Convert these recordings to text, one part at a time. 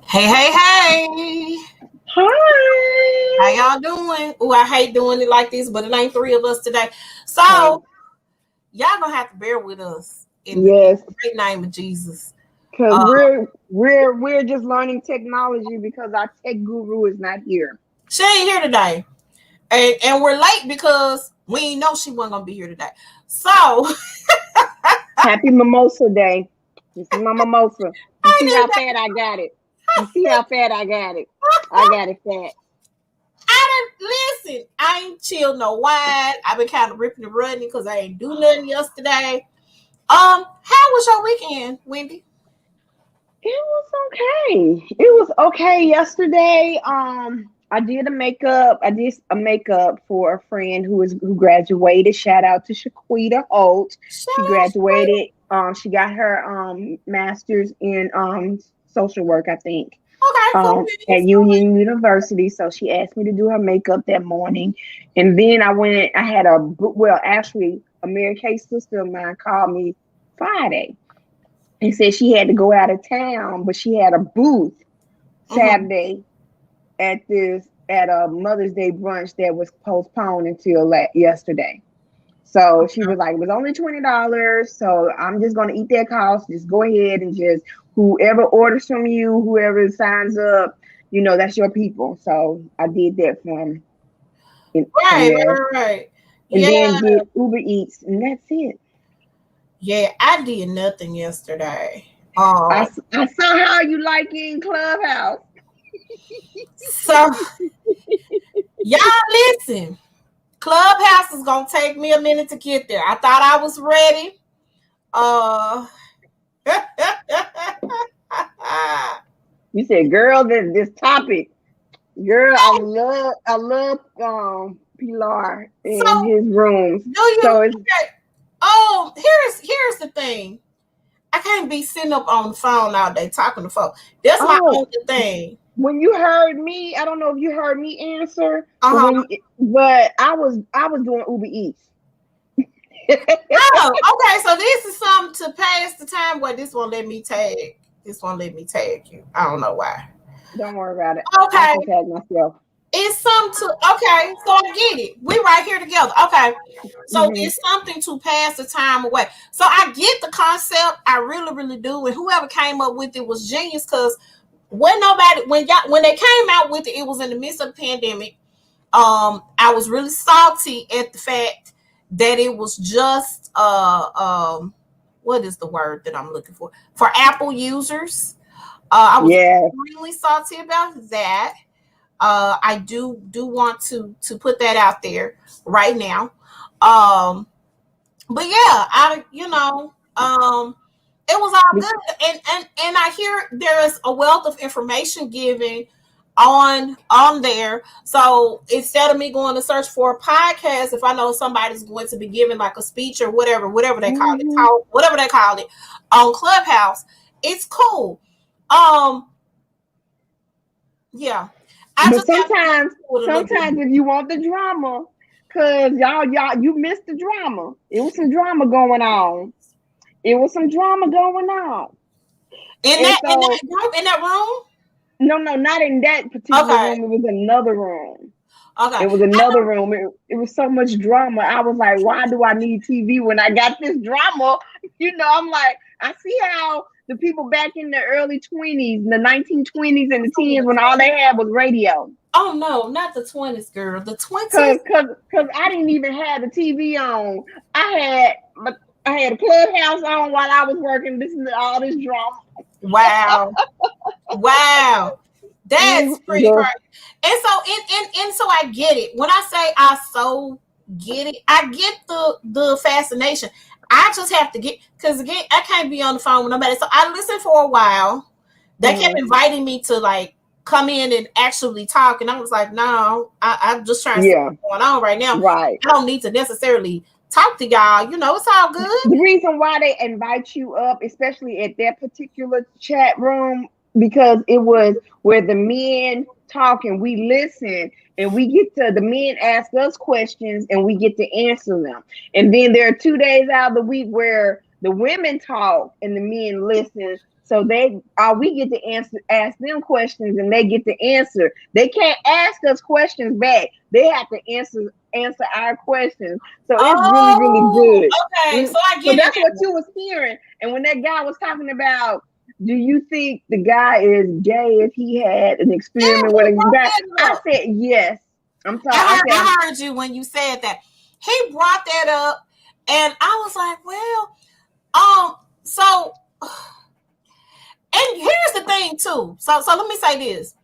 Hey, hey, hey. How Hi. y'all doing? Oh, I hate doing it like this, but it ain't three of us today. Okay. So, y'all gonna have to bear with us in Yes, the great name of Jesus. because Uh, we're just learning technology because our tech guru is not here. she ain't here today. And we're late because we ain't know she wasn't gonna be here today. So, I Happy Mimosa Day. This is my mimosa. You see ain't how even, fat I got it. You see how fat I got it. I got it fat. I didn't listen. I ain't chill no wine. I've been kind of ripping and running because I ain't do nothing yesterday. How was your weekend, Wendy? It was okay. It was okay yesterday. I did a makeup. I did a makeup for a friend who graduated. Shout out to Shaquita Holt. Shout She out, Squid. graduated. She got her master's in social work, I think, Okay, cool at beans, cool Union beans. University. So she asked me to do her makeup that morning, and then I went. I had actually, a Mary Kay sister of mine called me Friday and said she had to go out of town, but she had a booth Mm-hmm. Saturday at a Mother's Day brunch that was postponed until yesterday. So she was like, it was only $20. So I'm just gonna eat that cost. Just go ahead and just whoever orders from you, whoever signs up, that's your people. So I did that from Right, there. right, right. And Yeah, then did Uber Eats, and that's it. yeah. I did nothing yesterday. I saw how you like it in Clubhouse. So y'all listen. Clubhouse is gonna take me a minute to get there. I thought I was ready. Uh, You said, girl, this topic. Girl, I love Pilar in so his rooms. do you? So it's Okay. Oh, here's the thing. I can't be sitting up on the phone all day talking to folks. That's my oh only thing. when you heard me, I don't know if you heard me answer, but Uh huh. I was doing Uber Eats. Oh, okay. So this is something to pass the time. Well, this won't let me tag. This won't let me tag you. I don't know why. Don't worry about it. I Okay. can tag myself. It's something to okay, so I get it. We right here together. Okay. So Hmm. it's something to pass the time away. So I get the concept. I really, really do. And whoever came up with it was genius because when they came out with it, it was in the midst of the pandemic. I was really salty at the fact that it was just what is the word that I'm looking for Apple users. I was Yeah. extremely salty about that. I do want to put that out there right now. Um, but yeah, it was all Be- good, and I hear there is a wealth of information given on there. So instead of me going to search for a podcast, if I know somebody's going to be giving like a speech or whatever they call it, mhm. talk, whatever they call it on Clubhouse, it's cool. Um, yeah, I But just have to get sometimes, into it a little bit sometimes more. if you want the drama, cause you missed the drama. It was some drama going on. It was some drama going on. In And that so, group, in that room. no, not in that particular Okay, room. It was another room. okay. It was another room. It was so much drama. I was like, why do I need TV when I got this drama? I'm like, I see how the people back in the early 20s, the 1920s and the Oh, the teens, when all they 20s. had was radio. Oh no, not the 20s, girl. The Cause, 20s. cause, cause I didn't even have the TV on. I had a clubhouse on while I was working, listening to all this drama. Wow, wow. That's pretty Girl, crazy. And so I get it. When I say I so get it, I get the fascination. I just have to get because again, I can't be on the phone with nobody. So I listened for a while. They kept mhm. inviting me to like come in and actually talk, and I was like, no, I'm just trying to see Yeah, what's going on right now. right. I don't need to necessarily talk to y'all. It's all good. The reason why they invite you up, especially at that particular chat room, because it was where the men talk and we listen and the men ask us questions and we get to answer them. And then there are 2 days out of the week where The women talk and the men listen. So we get to ask them questions and they get to answer. They can't ask us questions back. They have to answer our questions. So it's really, really Oh, good. okay. So I So get it that's what now. you was hearing. And when that guy was talking about, do you think the guy is gay if he had an Yeah, experiment with he a brought guy? that I up. said yes. I'm sorry. I said, I heard you when you said that. He brought that up, and I was like, well, so, and here's the thing too. So let me say this.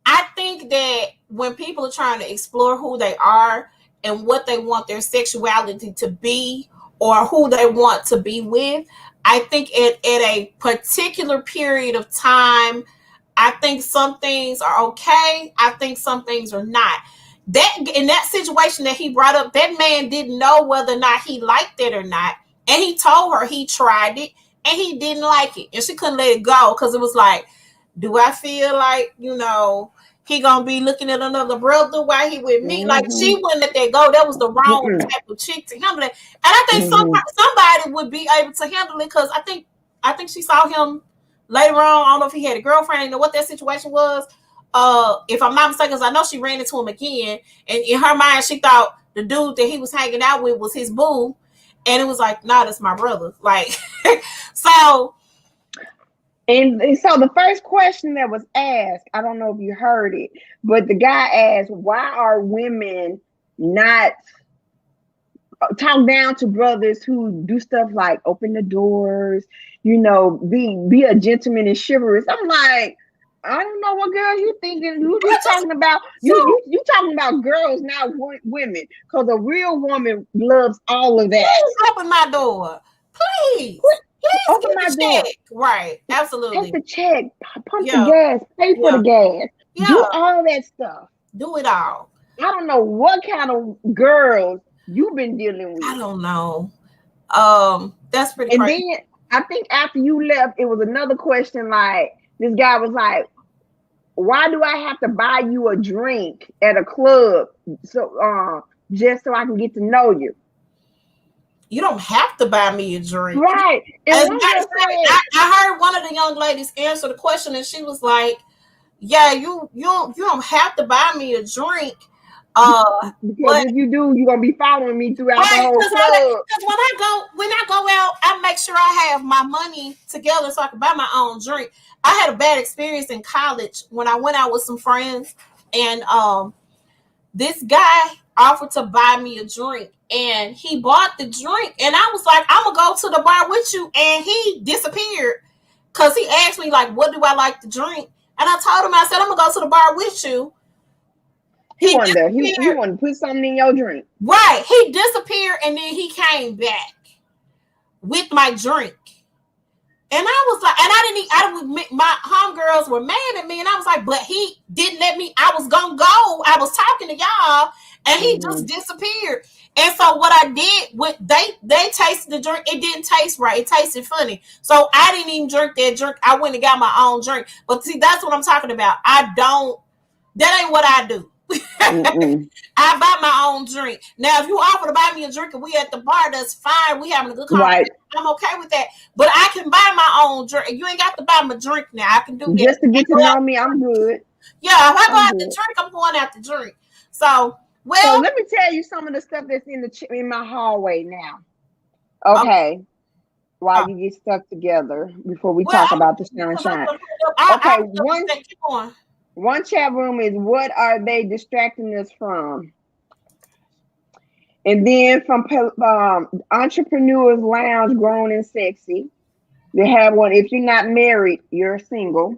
I think that when people are trying to explore who they are and what they want their sexuality to be or who they want to be with, I think at a particular period of time, I think some things are okay. I think some things are not. That in that situation that he brought up, that man didn't know whether or not he liked it or not. And he told her he tried it and he didn't like it. And she couldn't let it go because it was like, do I feel like, he gonna be looking at another brother while he with me? Like she mm-hmm, wouldn't let that go. That was the wrong mm-mm, type of chick to handle it. And I think mm-hmm. somebody would be able to handle it because I think she saw him later on. I don't know if he had a girlfriend. I didn't know what that situation was. If I'm not mistaken, I know she ran into him again, and in her mind, she thought the dude that he was hanging out with was his boo, and it was like, nah, that's my brother. Like, so And so the first question that was asked, I don't know if you heard it, but the guy asked, why are women not talk down to brothers who do stuff like open the doors, be a gentleman and chivalrous? I'm like, I don't know what girl you thinking. You talking about so you talking about girls, not women, because a real woman loves all of that. please open my door, please, please Open get my the door, check. Right, take absolutely. the check, pump the Yeah, gas, pay for yeah, the gas, do yeah. all that stuff. Do it all. I don't know what kind of girls you've been dealing I with. don't know. That's pretty And crazy. then I think after you left, it was another question like this guy was like, why do I have to buy you a drink at a club just so I can get to know you? You don't have to buy me a drink. Right. And As a one matter girl of fact, said, I heard one of the young ladies answer the question, and she was like, "Yeah, you don't have to buy me a drink, because but if you do, you're gonna be following me throughout the right, whole club. because when I go out, I make sure I have my money together so I can buy my own drink. I had a bad experience in college when I went out with some friends, and this guy offered to buy me a drink, and he bought the drink, and I was like, I'm gonna go to the bar with you, and he disappeared because he asked me like, what do I like to drink, and I told him, I said, I'm gonna go to the bar with you. He He wanted to he disappeared. wanted to put something in your drink. Right, he disappeared, and then he came back with my drink. And I was like, and my homegirls were mad at me, and I was like, but he didn't let me. I was gonna go. I was talking to y'all, and he just Mm-hmm. disappeared. And so what I did, when they tasted the drink, it didn't taste right. It tasted funny. So I didn't even drink that drink. I went and got my own drink. But see, that's what I'm talking about. I don't. That ain't what I do. Mm-mm. I buy my own drink. Now, if you offer to buy me a drink and we at the bar, that's fine. We having a good Right. conversation. I'm okay with that. But I can buy my own drink. You ain't got to buy my drink now. I can do that. Just to I get to go out, know me, I'm good. yeah, if I go I'm out the good. drink, I'm going out the drink. So, So well, let me tell you some of the stuff that's in my hallway now. okay. Okay, while you get stuck together before we talk about the Because I'm sunshine. gonna put up, I Okay, put up the thing. Keep going. one chat room is what are they distracting us from? And then from Entrepreneurs Lounge, Grown and Sexy, they have one. If you're not married, you're single.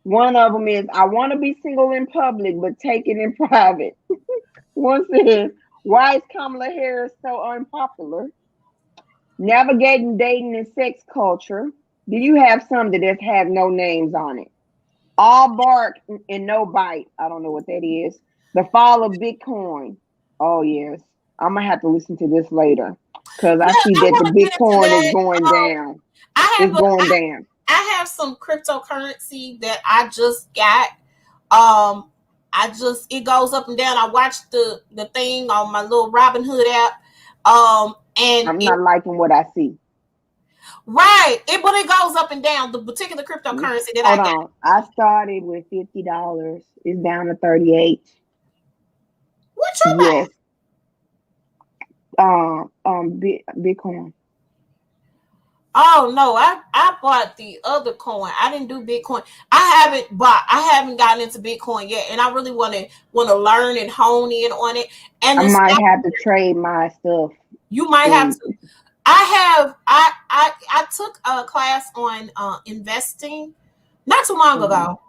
One of them is I want to be single in public, but take it in private. One says, why is Kamala Harris so unpopular? Navigating dating and sex culture. Do you have some that just have no names on it? All bark and no bite. I don't know what that is. The fall of Bitcoin. Oh yes, I'm gonna have to listen to this later because Yeah, I see I that the want to get into Bitcoin is that. going down. I It's have going down. I have some cryptocurrency that I just got. Um, it goes up and down. I watched the thing on my little Robinhood app. And I'm not liking what I see. right, but it goes up and down. The particular cryptocurrency that I Hold got. on. I started with $50. It's down to 38. What you buy? Yes. Bitcoin. Oh no, I bought the other coin. I didn't do Bitcoin. I haven't gotten into Bitcoin yet, and I really want to learn and hone in on it. And I the might stock, have to trade my stuff. you might have And to. I took a class on investing not too long mhm. ago.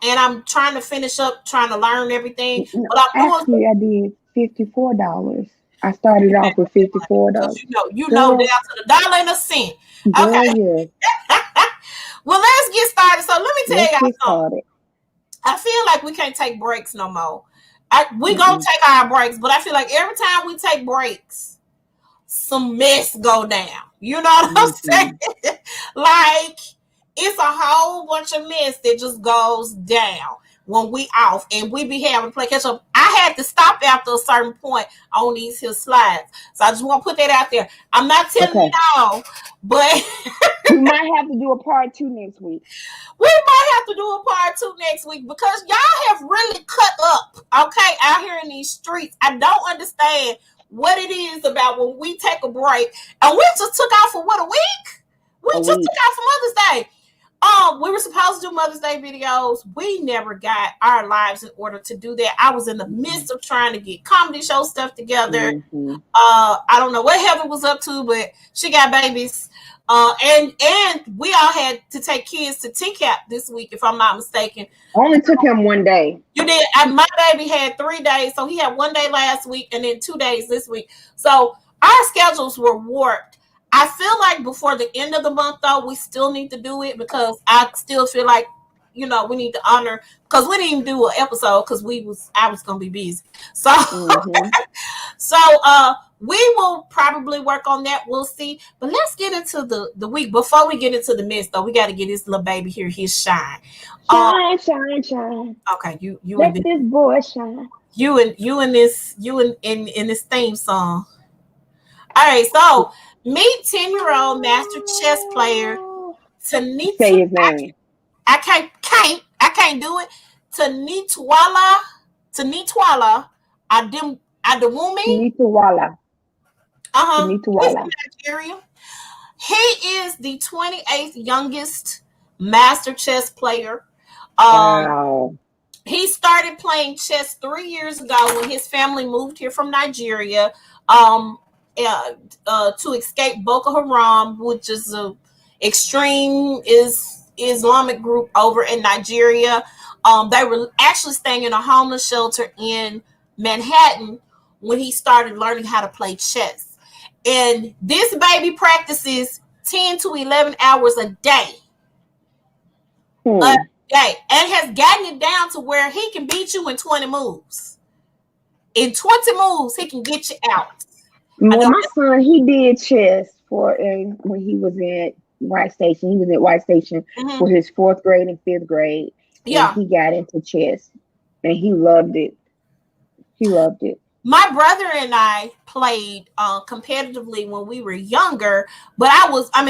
And I'm trying to finish up trying to learn everything, but I'm doing Actually, I did $54. I started off with because $54. you know down Girl, to the dollar and a cent. girl, Okay. yes. Well, let's get started. So let me tell Let's y'all get something. started. I feel like we can't take breaks no more. We gonna Mm-mm. take our breaks, but I feel like every time we take breaks, some mess go down. You know what I'm Mm-hmm. saying? Like it's a whole bunch of mess that just goes down when we off and we be having to play catch up. I had to stop after a certain point on these here slides. So I just want to put that out there. I'm not telling you Okay. all, but We might have to do a part 2 next week. we might have to do a part 2 next week because y'all have really cut up, okay, out here in these streets. I don't understand what it is about when we take a break and we just took out for what, a week? We A just took week. out for Mother's Day. We were supposed to do Mother's Day videos. We never got our lives in order to do that. I was in the midst of trying to get comedy show stuff together. Mm-hmm. I don't know what Heather was up to, but she got babies. And we all had to take kids to TCAP this week, if I'm not mistaken. Only took him one day. You did. My baby had 3 days, so he had 1 day last week and then 2 days this week. So our schedules were warped. I feel like before the end of the month, though, we still need to do it because I still feel like we need to honor because we didn't even do an episode because I was gonna be busy. So Mm-hmm. so we will probably work on that. We'll see. But let's get into the week. Before we get into the mess, though, we got to get this little baby here his shine. Um, Shine, shine, shine. okay, you and Let this boy shine. in this theme song. All right, so meet 10-year-old master chess player Tanita. Say his name. I can't do it. Tanitwala Adewumi. Tanitawala. He's Tanitawala. from Nigeria. He is the 28th youngest master chess player. Um, Wow. he started playing chess 3 years ago when his family moved here from Nigeria um, to escape Boko Haram, which is a extreme Islamic group over in Nigeria. They were actually staying in a homeless shelter in Manhattan when he started learning how to play chess. And this baby practices 10 to 11 hours a day. A Hmm. day. And has gotten it down to where he can beat you in 20 moves. In 20 moves, he can get you out. I Well, know. my son, he did chess when he was at White Station. He was at White Station Mhm. for his 4th grade and 5th grade, and Yeah. he got into chess, and he loved it. He loved it. My brother and I played competitively when we were younger, but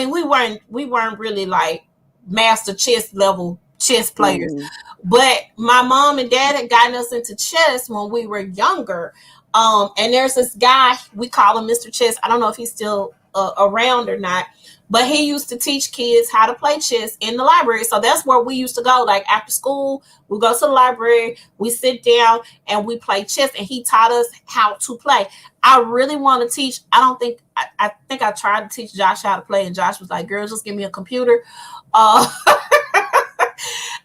we weren't really like master chess level chess players. Mm-hmm. But my mom and dad had gotten us into chess when we were younger. And there's this guy, we call him Mr. Chess. I don't know if he's still around or not, but he used to teach kids how to play chess in the library. So that's where we used to go. Like after school, we go to the library, we sit down and we play chess, and he taught us how to play. I really want to teach. I don't think I think I tried to teach Josh how to play, and Josh was like, "Girl, just give me a computer." Uh,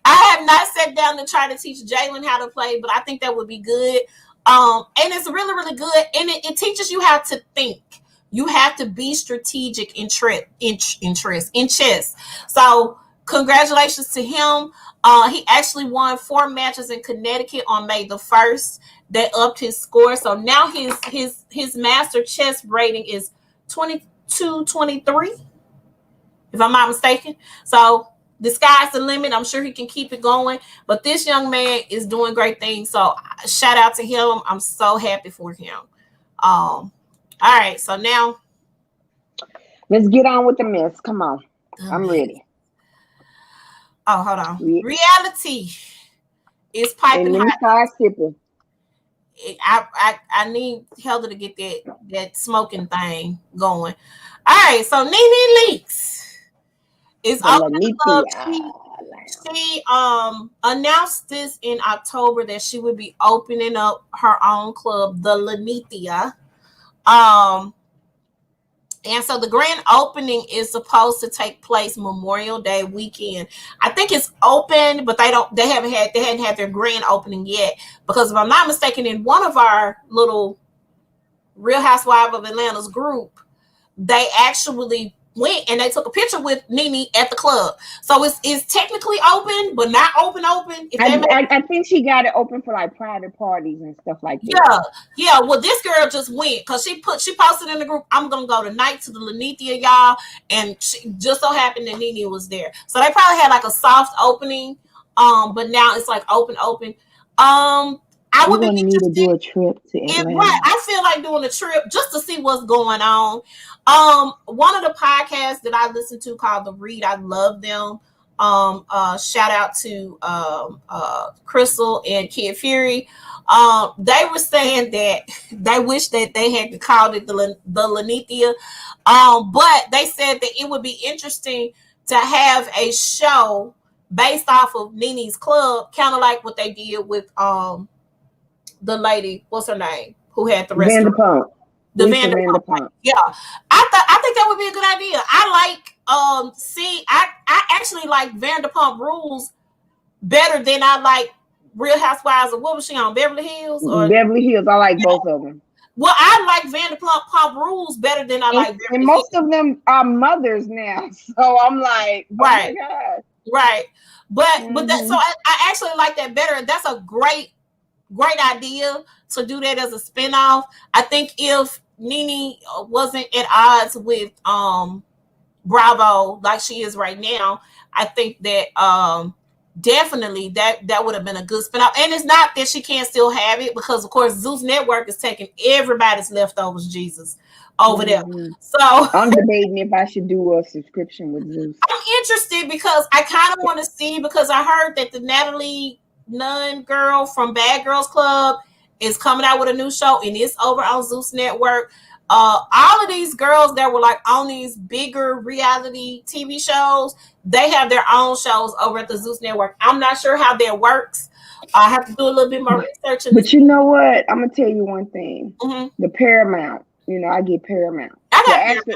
I have not sat down to try to teach Jalen how to play, but I think that would be good. And it's really, really good, and it teaches you how to think. You have to be strategic in chess. So, congratulations to him. He actually won 4 matches in Connecticut on May 1st. That upped his score. So now his master chess rating is 22-23, if I'm not mistaken. So the sky's the limit. I'm sure he can keep it going. But this young man is doing great things. So shout out to him. I'm so happy for him. Um, All right, so now Let's get on with the mess. Come on. the I'm mess. ready. Oh, hold on. Yeah. Reality is And piping let me hot. start sipping. I need Heather to get that smoking thing going. All right, so Nene Leaks is The opening the club. Lanithia. She announced this in October that she would be opening up her own club, the Lanithia. Um, and so the grand opening is supposed to take place Memorial Day weekend. I think it's open, but they hadn't had their grand opening yet. Because if I'm not mistaken, in one of our little Real Housewives of Atlanta's group, they actually went and they took a picture with Nene at the club. So it's technically open, but not open. If they I think she got it open for like private parties and stuff like that. yeah. Well, this girl just went because she posted in the group, I'm gonna go tonight to the Lanithia, y'all, and she just so happened that Nene was there. So they probably had like a soft opening, but now it's like open. I We're would be gonna need to interested. do a trip to Right, Atlanta. I feel like doing a trip just to see what's going on. One of the podcasts that I listen to called The Read, I love them. Shout out to Crystal and Kid Fury. They were saying that they wish that they had called it the Lanithia. But they said that it would be interesting to have a show based off of Nene's club, kind of like what they did with the lady, what's her name, who had the restaurant, Vanderpump. the Lisa Vanderpump. Vanderpump. Yeah, I think that would be a good idea. I like I actually like Vanderpump Rules better than I like Real Housewives of what was she on, Beverly Hills or Beverly Hills. I like both of them. well, I like Vanderpump Rules better than I like And Beverly most Hills. of them are mothers now. So I'm like, oh Right, my God. right. But that so Mm-hmm. I actually like that better. That's a great idea to do that as a spinoff. I think if Nene wasn't at odds with Bravo like she is right now, I think that definitely that would have been a good spinoff. And it's not that she can't still have it because of course Zeus Network is taking everybody's leftovers, Jesus, over there. Mm-hmm. So I'm debating if I should do a subscription with Zeus. I'm interested because I kind of want to see because I heard that the Natalie Nunn girl from Bad Girls Club is coming out with a new show and it's over on Zeus Network. All of these girls that were like on these bigger reality TV shows, they have their own shows over at the Zeus Network. I'm not sure how that works. I have to do a little bit more research in this. But you know what? I'm gonna tell you one thing. Mm-hmm. The Paramount. I get Paramount. I So got actually,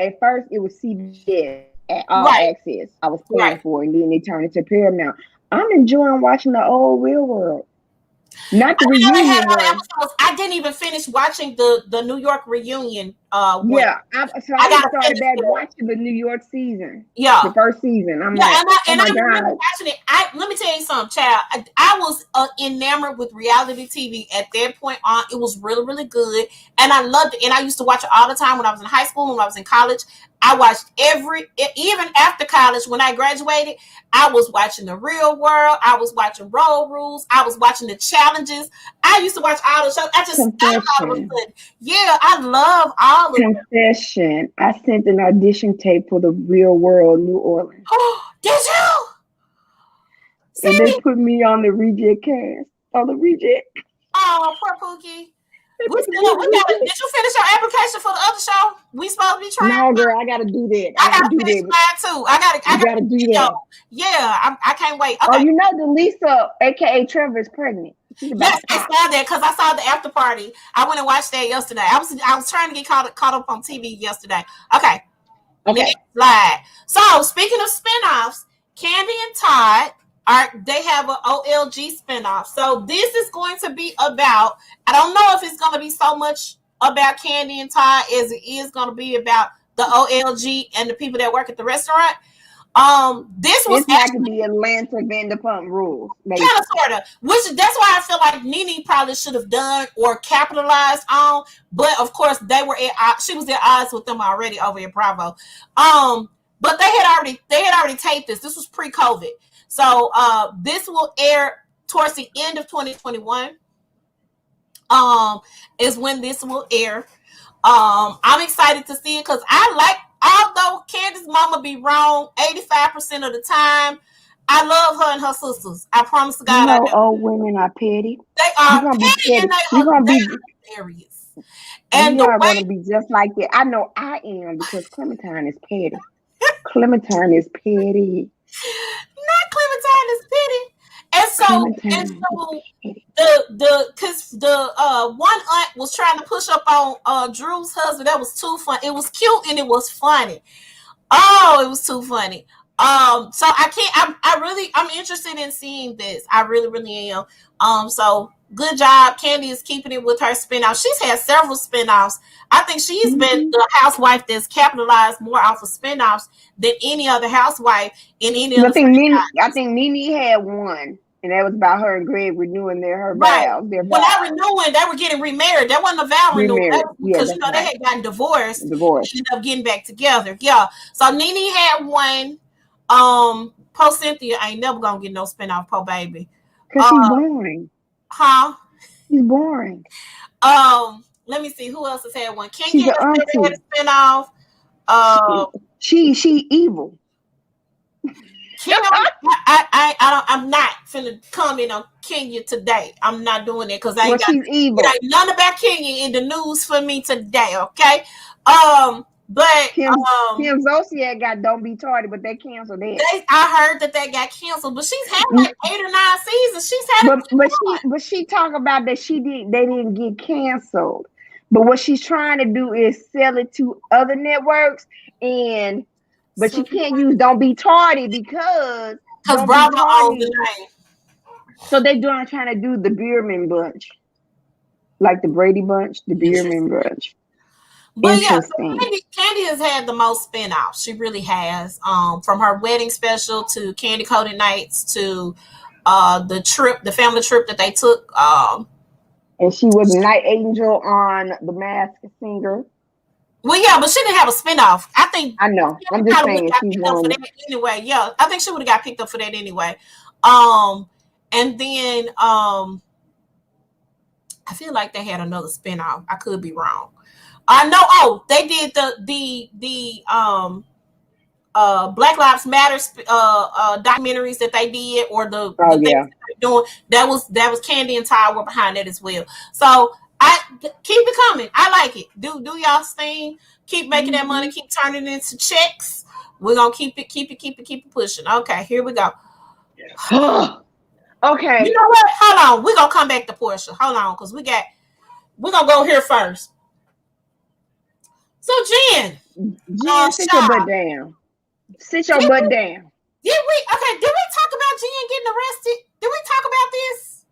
at first it was CBS at All right, Access. I was paying right. for it, and then they turned it to Paramount. I'm enjoying watching the old Real World, not the I know they had reunion all the one. episodes. I didn't even finish watching the New York reunion one. Yeah, so I I gotta started finish back it. watching the New York season, Yeah. the first season. I'm Yeah, like, oh and my I remember God. watching it. Let me tell you something, child. I was enamored with reality TV at that point on. It was really, really good, and I loved it. And I used to watch it all the time when I was in high school, when I was in college. I watched even after college when I graduated. I was watching The Real World. I was watching Road Rules. I was watching the challenges. I used to watch all the shows. I was Confession. good. Yeah, I love all of them. Confession. I sent an audition tape for the Real World New Orleans, Did you? and they See? put me on the reject cast. On the reject. Oh, poor Pookie. They We put still me on we the got it. reject. Did you finish your application for the other show? We supposed to be trying. No, girl, I gotta do that. I I gotta gotta do finish that. mine too. I You gotta gotta do video. that. Yeah, I can't wait. Oh, Okay. the Lisa, aka Trevor, is pregnant. She's about Yes, to I pop. saw that because I saw the after party. I went and watched that yesterday. I was trying to get caught up on TV yesterday. Okay. Okay. Next slide. So speaking of spinoffs, Candy and Todd they have an OLG spinoff. So this is going to be about, I don't know if it's going to be so much about Candy and Todd as it is going to be about the OLG and the people that work at the restaurant. This was It's like the Atlanta Vanderpump Rules, kind of basically. sort of, which that's why I feel like Nene probably should have done or capitalized on, but of course she was at odds with them already over at Bravo. But they had already taped this. This was pre-COVID, so this will air towards the end of 2021. Is when this will air. I'm excited to see it because I like, although Candace's mama be wrong 85% of the time, I love her and her sisters. I promise to You God I know, do. old women are petty. They You're are gonna be petty and petty. they are hilarious. And We the are way, gonna be just like that. I know I am because Clementine is petty. Clementine is petty. not Clementine is petty. And so, and Clementine is so petty. because the one aunt was trying to push up on Drew's husband. That was too fun. It was cute and it was funny. Oh, it was too funny. So I can't. I'm interested in seeing this. I really, really am. So good job. Candy is keeping it with her spinoff. She's had several spinoffs. I think she's been Mm-hmm. the housewife that's capitalized more off of spinoffs than any other housewife in any I other think Nene, I franchise. think Nene had one, and that was about her and Greg renewing her Right. vows, their When I vows, renewing, they were getting remarried. That wasn't a vow renewal. That remarried. was Yeah, because that's they right. had gotten divorced and Divorce. ended up getting back together. Yeah. So Nene had one. Po Cynthia ain't never gonna get no spinoff. Po baby. Cause Uh, she's boring. huh? She's boring. Let me see who else has had one. Kenya She's an has never had auntie. a spinoff. Uh, She evil. Kim, I'm not finna comment on Kenya today. I'm not doing it because I Well, ain't got she's it. evil. Ain't none about Kenya in the news for me today. Okay. But Kim Zolciak got Don't Be Tardy, but they canceled that. I heard that got canceled, but she's had like 8 or 9 seasons. She's had a good But she talk about that they didn't get canceled. But what she's trying to do is sell it to other networks, and but she can't use Don't Be Tardy because because Don't Be Bravo owns the Tardy. name. So they doing trying to do the Bierman bunch, like the Brady bunch, the Bierman Interesting. bunch. But yeah, so Interesting. Candy has had the most spin-offs. She really has. From her wedding special to Candy Coated Nights to the family trip that they took. And she was Night Angel on The Masked Singer. Well, yeah, but she didn't have a spinoff. I think I know. Candy I'm just probably would saying have got she's picked up for one. that anyway. Yeah, I think she would have got picked up for that anyway. Um, and then I feel like they had another spinoff. I could be wrong. I know. Oh, they did the Black Lives Matter documentaries that they did, or the Oh things yeah. that they're doing. That was Candy and Ty were behind that as well. So I keep it coming. I like it. Do y'all's thing. Keep making that money. Mm-hmm. Keep turning it into checks. We're gonna keep it pushing. Okay, here we go. You Okay. know what? Hold on. We're gonna come back to Portia. Hold on, because we're gonna go here first. So Jen, Jen, sit your butt Sha, down. Sit your did butt we down. did we talk about Jen getting arrested? Did we talk about this?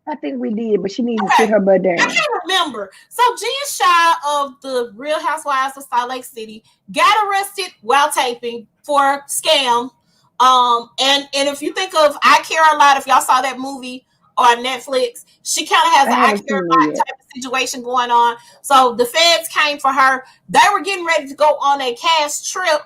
I think we did, but she needs to sit Okay. her butt I down. can't remember. So Jen Shaw of the Real Housewives of Salt Lake City got arrested while taping for scam. And if you think of I Care a Lot, if y'all saw that movie on Netflix, she kind of has I an I haven't Care seen a it Lot yet. type of situation going on. So the feds came for her. They were getting ready to go on a cash trip.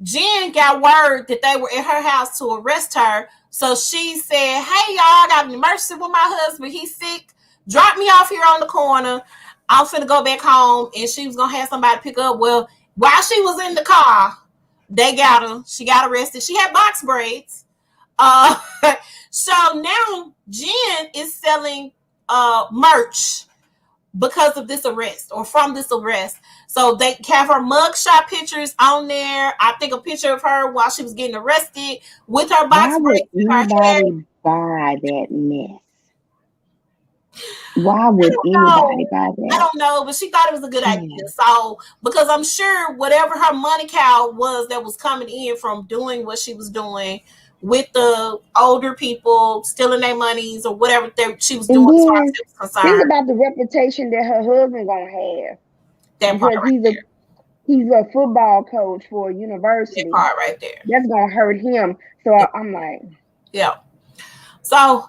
Jen got word that they were at her house to arrest her. So she said, "Hey y'all, I got an emergency with my husband. He's sick. Drop me off here on the corner. I'm finna go back home." And she was gonna have somebody pick up. Well, while she was in the car, they got her. She got arrested. She had box braids. Uh, so now Jen is selling merch because of this arrest or from this arrest. So they have her mugshot pictures on there. I think a picture of her while she was getting arrested with her Why box would braids in her hair. anybody buy that mess? Why I would don't anybody know. buy I that? don't know, but she thought it was a good idea. Damn. So, because I'm sure whatever her money cow was that was coming in from doing what she was doing with the older people, stealing their monies or whatever she was And doing as far as then it was think concerned. about the reputation that her husband gonna have That part because right there. he's a football coach for a That university. part right there. That's gonna hurt him. So Yeah. I'm like, Yeah. So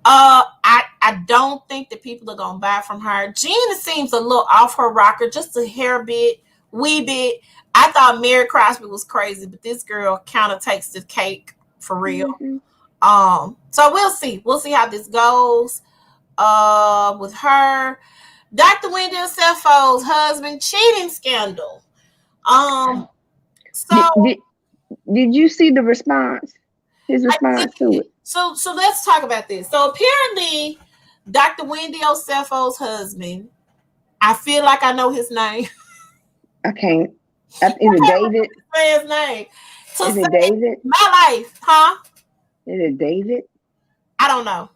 I don't think that people are gonna buy from her. Gina seems a little off her rocker, just a hair bit, wee bit. I thought Mary Crosby was crazy, but this girl kind of takes the cake for real. mm-hmm. So we'll see. We'll see how this goes with her. Dr. Wendy Osefo's husband cheating scandal. Um, Did, so did, did you see the response? His I response to did. it? So let's talk about this. So apparently, Dr. Wendy Osefo's husband, I feel like I know his name. I can't. Is it David? Say his name. To Is it say David? my life, huh? Is it David? I don't know.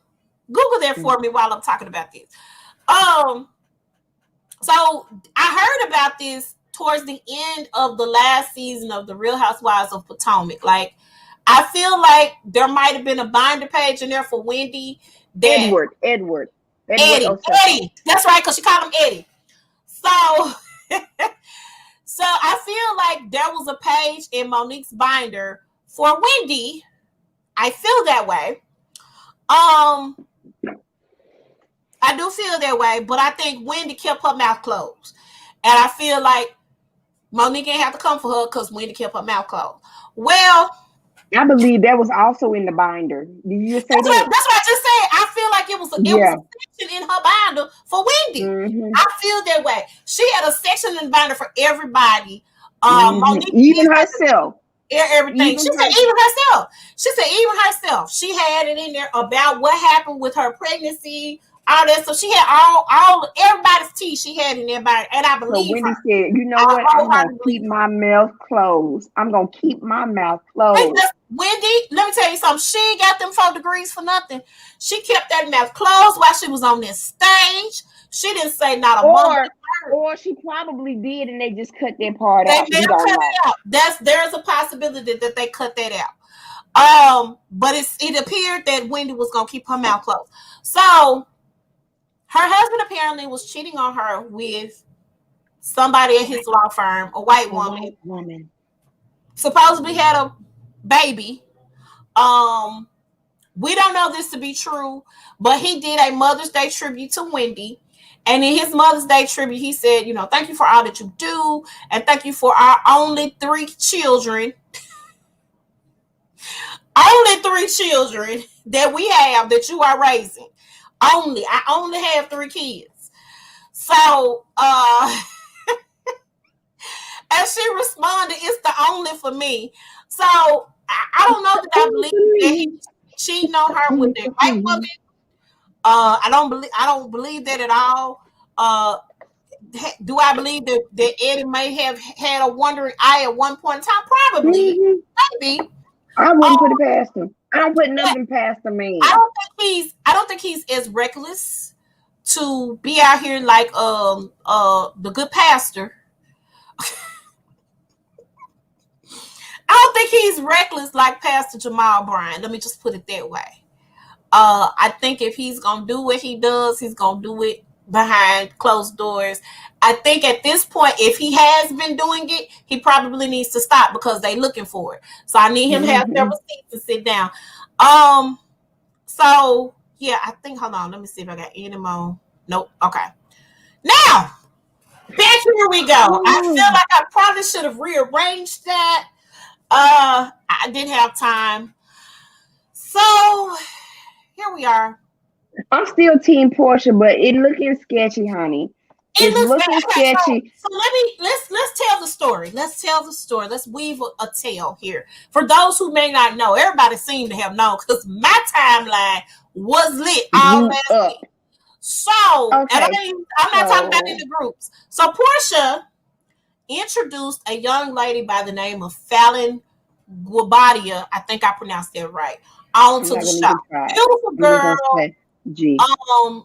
Google that for me while I'm talking about this. Um, so I heard about this towards the end of the last season of the Real Housewives of Potomac. Like, I feel like there might have been a binder page in there for Wendy that Edward Eddie, Osefo. Eddie. That's right, because she called him Eddie. So, so I feel like there was a page in Monique's binder for Wendy. I feel that way. I do feel that way, but I think Wendy kept her mouth closed, and I feel like Monique ain't have to come for her because Wendy kept her mouth closed. Well, I believe that was also in the binder. Did you just say that's that? what I just said. I feel like it was Yeah. a section in her binder for Wendy. Mm-hmm. I feel that way. She had a section in the binder for everybody. Monique Even herself. Everything. She said even herself. She said even herself. She had it in there about what happened with her pregnancy, all that. So she had all everybody's tea she had in there binder, and I believe So Wendy her. said, you know what? I'm going to keep my mouth closed. I'm going to keep my mouth closed. Wendy, let me tell you something. She ain't got them 4 degrees for nothing. She kept that mouth closed while she was on this stage. She didn't say not a mumbling word. Or she probably did, and they just cut that part out. They may have cut it out. There's a possibility that they cut that out. But it appeared that Wendy was gonna keep her mouth closed. So her husband apparently was cheating on her with somebody at his law firm, a white woman. Supposedly had a baby. We don't know this to be true, but he did a Mother's Day tribute to Wendy. And in his Mother's Day tribute, he said, thank you for all that you do, and thank you for our only 3 children. Only 3 children that we have that you are raising. I only have 3 kids. So, and she responded, it's the only for me. So, I don't know that I believe that he cheating on her with that white woman. I don't believe that at all. Do I believe that Eddie may have had a wandering eye at one point in time? Probably, maybe. I wouldn't put it past him. I don't put nothing past the man. I don't think he's as reckless to be out here like the good pastor. I don't think he's reckless like Pastor Jamal Bryan. Let me just put it that way. I think if he's gonna do what he does, he's gonna do it behind closed doors. I think at this point, if he has been doing it, he probably needs to stop because they're looking for it. So I need him to have several seats to sit down. So yeah, I think, hold on, let me see if I got any more. Nope. Okay. Now, back here we go. I feel like I probably should have rearranged that. I didn't have time. So here we are. I'm still team Portia, but it looking sketchy, honey. It's looking sketchy. So let's tell the story. Let's tell the story. Let's weave a tale here. For those who may not know, everybody seemed to have known because my timeline was lit all last week. So, and I'm not talking about in the groups. So Portia introduced a young lady by the name of Fallon Guabadia. I think I pronounced that right. Onto the show. Beautiful girl.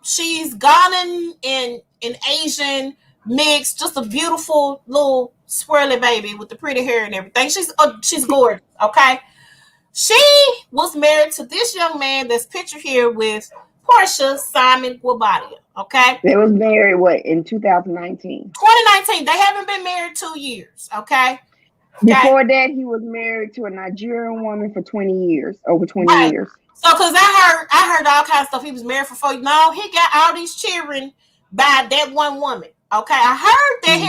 She's Ghanaian and Asian mixed, just a beautiful little swirly baby with the pretty hair and everything. She's gorgeous. Okay. She was married to this young man that's pictured here with Portia, Simon Guabadia. Okay. They was married in 2019? 2019. They haven't been married 2 years. Okay. Before that, he was married to a Nigerian woman for 20 years, over 20 years. So, because I heard all kinds of stuff. He was married for 4 years. No, he got all these children by that one woman. Okay, I heard that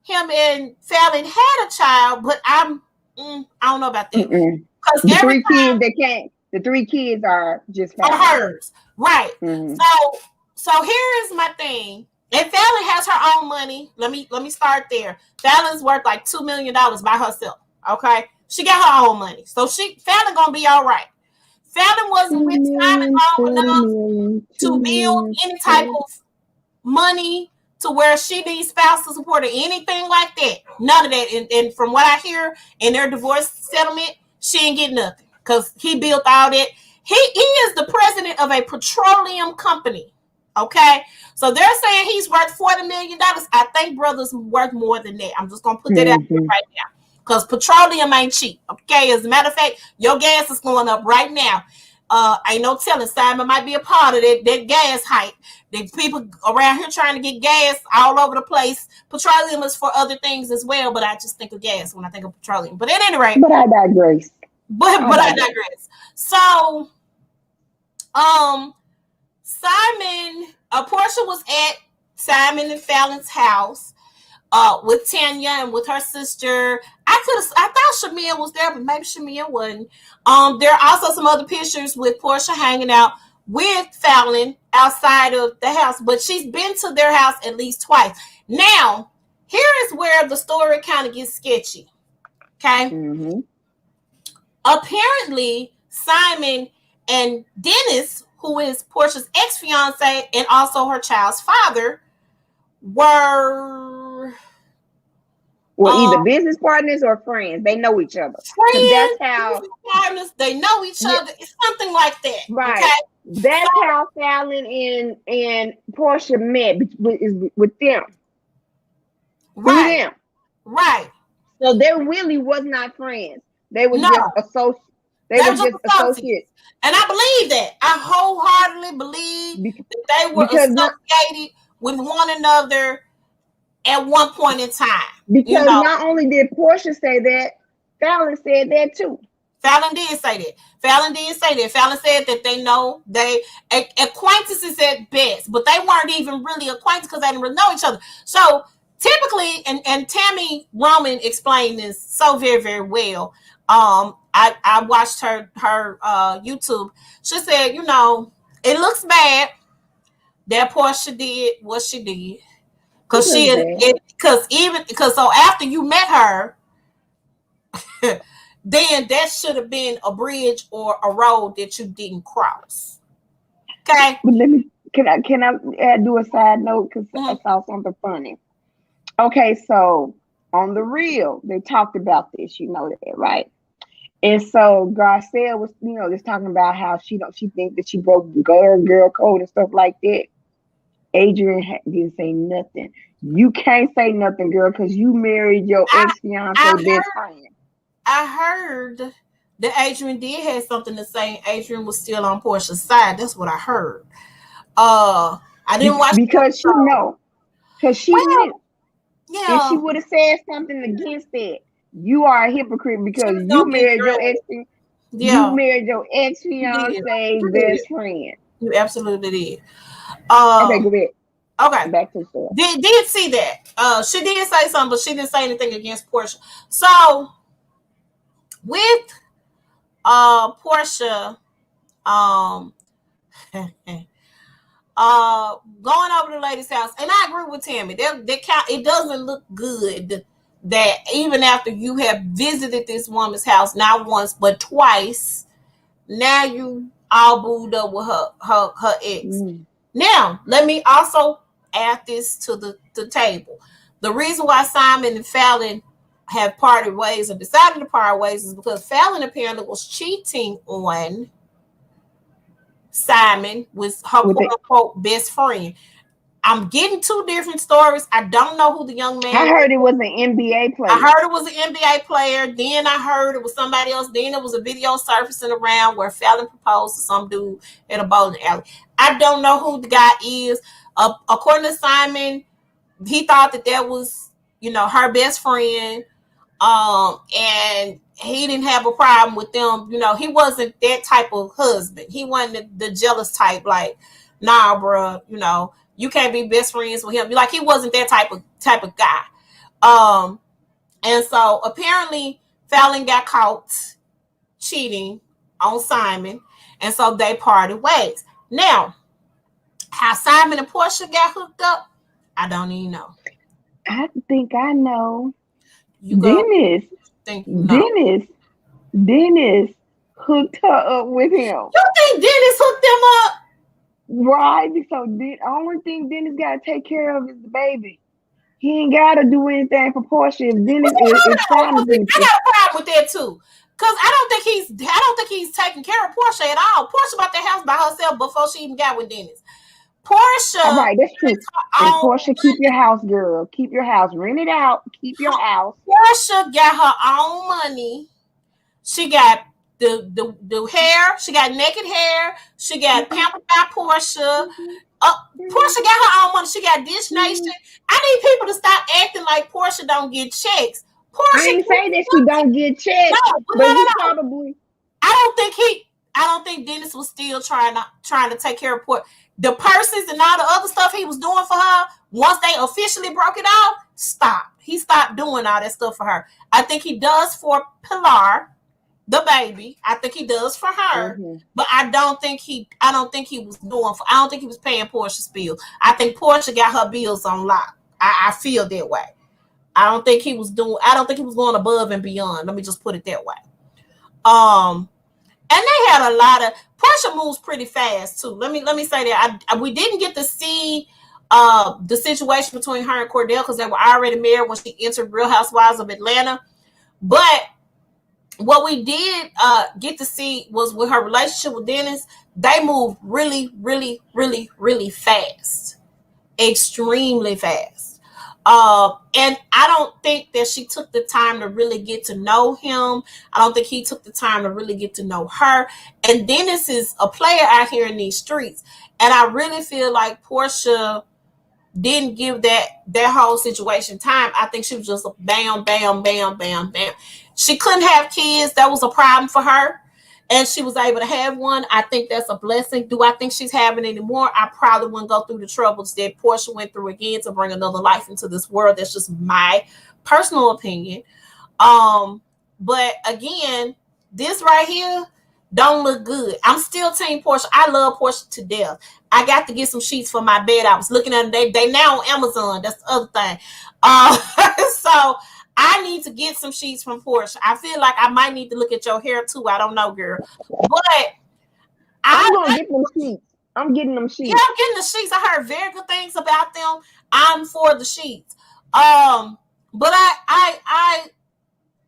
him and Fallon had a child, but I don't know about that. Because the 3 kids are just hers, right? So here is my thing, And Fallon has her own money. Let me start there. Fallon's worth like $2 million by herself. Okay, she got her own money, so Fallon gonna be all right. Fallon wasn't with Simon long 2 enough million, to 2 build million, any type of money to where she needs spousal support or anything like that. None of that. And from what I hear in their divorce settlement, she ain't get nothing because he built all that. He is the president of a petroleum company. Okay, so they're saying he's worth $40 million. I think brother's worth more than that. I'm just gonna put that out there Mm-hmm. right now because petroleum ain't cheap. Okay, as a matter of fact, your gas is going up right now. Ain't no telling. Simon might be a part of that gas hype. There's people around here trying to get gas all over the place. Petroleum is for other things as well, but I just think of gas when I think of petroleum. But at any rate, But I digress. but I digress. So, Simon, Portia was at Simon and Fallon's house with Tanya and with her sister. I thought Shamia was there, but maybe Shamia wasn't. There are also some other pictures with Portia hanging out with Fallon outside of the house, but she's been to their house at least twice. Now, here is where the story kind of gets sketchy. Okay. Mm-hmm. Apparently, Simon and Dennis, who is Portia's ex-fiance and also her child's father, were either business partners or friends. They know each other. friends, That's how partners, they know each other. It's something like that. right. Okay. That's how Fallon and Portia met with them. Right. Through them. Right. So they really was not friends. They were No. just associates. They were just associates. And I believe that. I wholeheartedly believe that they were associated with one another at one point in time. Because not only did Portia say that, Fallon said that too. Fallon did say that. Fallon said that they know they acquaintances at best, but they weren't even really acquaintances because they didn't really know each other. So typically, and Tammy Roman explained this so very, very well. I watched her YouTube. She said, it looks bad that Portia did what she did. Because so after you met her, then that should have been a bridge or a road that you didn't cross. Okay. But can I do a side note because I saw something funny. Okay, so on the reel, they talked about this, that, right? And so Garcelle was, just talking about how she thinks that she broke the girl code and stuff like that. Adrian didn't say nothing. You can't say nothing, girl, because you married your ex-fiance best friend. I heard that Adrian did have something to say. Adrian was still on Portia's side. That's what I heard. I didn't watch because she know. Because she knew. Yeah. If she would have said something against that, you are a hypocrite because you married your ex. Yeah. You married your ex-fiance best friend. You absolutely did. Okay, go ahead. Okay. Back to the story. Did see that. She did say something, but she didn't say anything against Portia. So with Portia going over to the lady's house, and I agree with Tammy. It doesn't look good that even after you have visited this woman's house not once but twice, now you all booed up with her ex. Now, let me also add this to the table. The reason why Simon and Fallon have parted ways or decided to part ways is because Fallon apparently was cheating on Simon with her quote-unquote best friend. I'm getting two different stories. I don't know who the young man I heard it was an NBA player. I heard it was an NBA player. Then I heard it was somebody else. Then there was a video surfacing around where Fallon proposed to some dude at a bowling alley. I don't know who the guy is. According to Simon, he thought that was, her best friend. And he didn't have a problem with them. He wasn't that type of husband. He wasn't the jealous type, like, nah, bro, you can't be best friends with him. Like, he wasn't that type of guy. And so apparently Fallon got caught cheating on Simon. And so they parted ways. Now, how Simon and Portia got hooked up, I don't even know. I think I know. You go Dennis, think you know. Dennis, Dennis hooked her up with him. You think Dennis hooked them up? Right? So the only thing Dennis got to take care of is the baby. He ain't got to do anything for Portia. If Well, Dennis, see, if hold on. Simon, I got a problem with that too. Cause I don't think he's taking care of Portia at all. Portia bought that house by herself before she even got with Dennis. all Portia right, that's true. makes her And own Portia, keep your money. house, girl. Keep your house. Rent it out. Keep your house. Portia got her own money. She got the hair. She got naked hair. She got Mhm, pampered by Portia. mhm, Portia mhm, got her own money. She got Dish Nation. mhm. I need people to stop acting like Portia don't get checks. I Portia ain't gets say that she nothing. don't get No, checks, but but no, no, he no. probably. I don't think he. I don't think Dennis was still trying to take care of Portia. The purses and all the other stuff he was doing for her. Once they officially broke it off, stop. He stopped doing all that stuff for her. I think he does for Pilar, the baby. I think he does for her, Mhm. but I don't think he. I don't think he was doing. I don't think he was paying Portia's bills. I think Portia got her bills on lock. I feel that way. I don't think he was doing. I don't think he was going above and beyond. Let me just put it that way. Um, and they had a lot of Portia moves pretty fast too. Let me say that we didn't get to see the situation between her and Cordell because they were already married when she entered Real Housewives of Atlanta. But what we did get to see was with her relationship with Dennis, they moved really, really, really, really fast, extremely fast. And I don't think that she took the time to really get to know him. I don't think he took the time to really get to know her. And Dennis is a player out here in these streets. And I really feel like Portia didn't give that whole situation time. I think she was just bam, bam, bam, bam, bam. She couldn't have kids. That was a problem for her. And she was able to have one. I think that's a blessing. Do I think she's having any more? I probably wouldn't go through the troubles that Portia went through again to bring another life into this world. That's just my personal opinion. Um, but again, this right here don't look good. I'm still team Portia. I love Portia to death. I got to get some sheets for my bed. I was looking at them. They now on Amazon. That's the other thing. Uh, so I need to get some sheets from Portia. I feel like I might need to look at your hair too. I don't know, girl. But I'm I gonna get them sheets. I'm getting them yeah, sheets. I'm getting the sheets. I heard very good things about them. I'm for the sheets. But I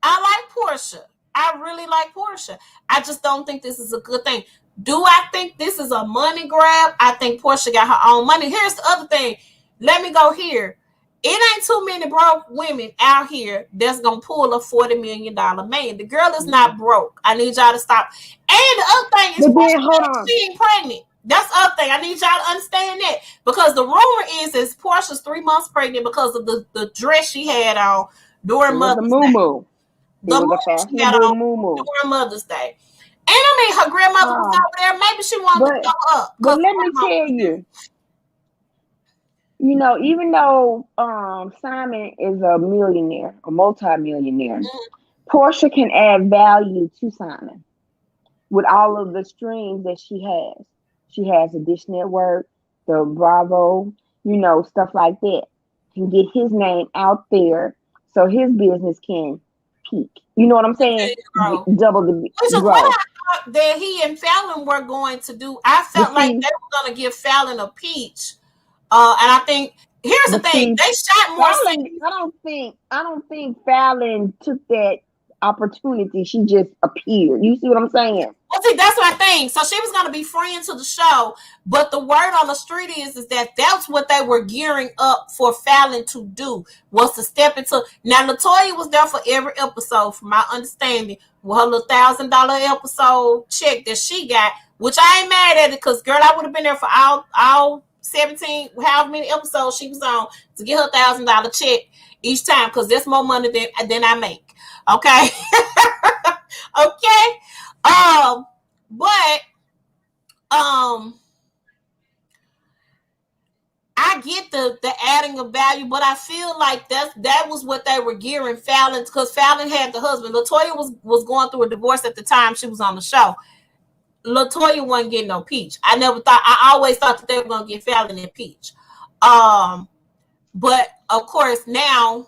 like Portia. I really like Portia. I just don't think this is a good thing. Do I think this is a money grab? I think Portia got her own money. Here's the other thing. Let me go here. It ain't too many broke women out here that's gonna pull a $40 million man. The girl is not broke. I need y'all to stop. And the other thing is But Portia then hold on. she ain't pregnant. That's the other thing. I need y'all to understand that. Because the rumor is Portia's 3 months pregnant because of the dress she had on It during was a Mother's moo Day. moo. It The was a move she had fashionable on moo moo. during Mother's Day. And I mean, her grandmother was Ah, over there. Maybe she wanted to but throw up but because let me grandma tell was there. you, even though Simon is a millionaire, a multi-millionaire, Portia can add value to Simon with all of the streams that she has. She has the Dish Network, the Bravo, stuff like that. Can get his name out there so his business can peak. You know what I'm saying? Continue to grow. Double the Which is what grow. I thought that he and Fallon were going to do. I But felt like see, they were going to give Fallon a peach. And I think here's the but thing: see, they shot more Fallon, scenes. I don't think Fallon took that opportunity. She just appeared. You see what I'm saying? Well, see, that's what I think. So she was going to be friends to the show, but the word on the street is that that's what they were gearing up for Fallon to do was to step into. Now, Latoya was there for every episode, from my understanding, with her little $1,000 episode check that she got, which I ain't mad at it because, girl, I would have been there for all 17, however many episodes she was on to get her $1,000 check each time because that's more money than I make. Okay, okay. Um, but um, I get the adding of value, but I feel like that was what they were gearing Fallon because Fallon had the husband. Latoya was going through a divorce at the time she was on the show. Latoya wasn't getting no peach. I always thought that they were gonna get Fallon and peach. Um, But of course, now,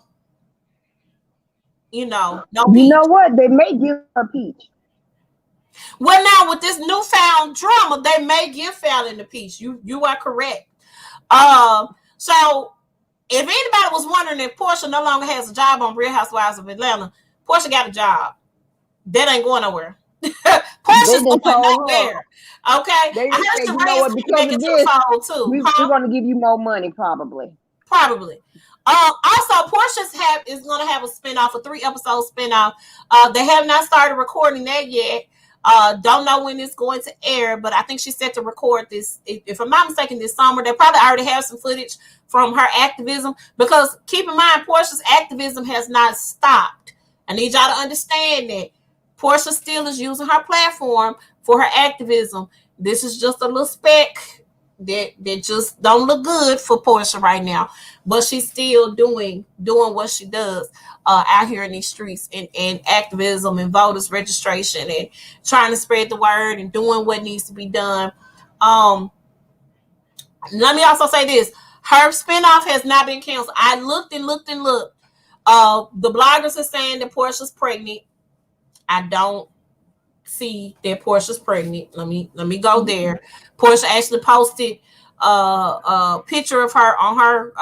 no You know peach. what? They may give her peach. Well, now with this newfound drama, they may give Fallon the peach. You are correct. So if anybody was wondering if Portia no longer has a job on Real Housewives of Atlanta, Portia got a job. That ain't going nowhere. They Portia's done going told her. nowhere. Okay, They I done heard said, you know Sharane's what? coming Because back of into the this, fold too, we're huh? gonna give you more money, probably. Probably. Also, is going to have a spinoff, a 3-episode spinoff. They have not started recording that yet. Don't know when it's going to air, but I think she's set to record this. If I'm not mistaken, this summer. They probably already have some footage from her activism, because keep in mind, Portia's activism has not stopped. I need y'all to understand that Portia still is using her platform for her activism. This is just a little speck that just don't look good for Portia right now, but she's still doing what she does out here in these streets, and activism and voters registration and trying to spread the word and doing what needs to be done. Um, Let me also say this: her spinoff has not been canceled. I looked and looked and looked. The bloggers are saying that Portia's pregnant. I don't see that Portia's pregnant. Let me go there. Portia actually posted a picture of her on her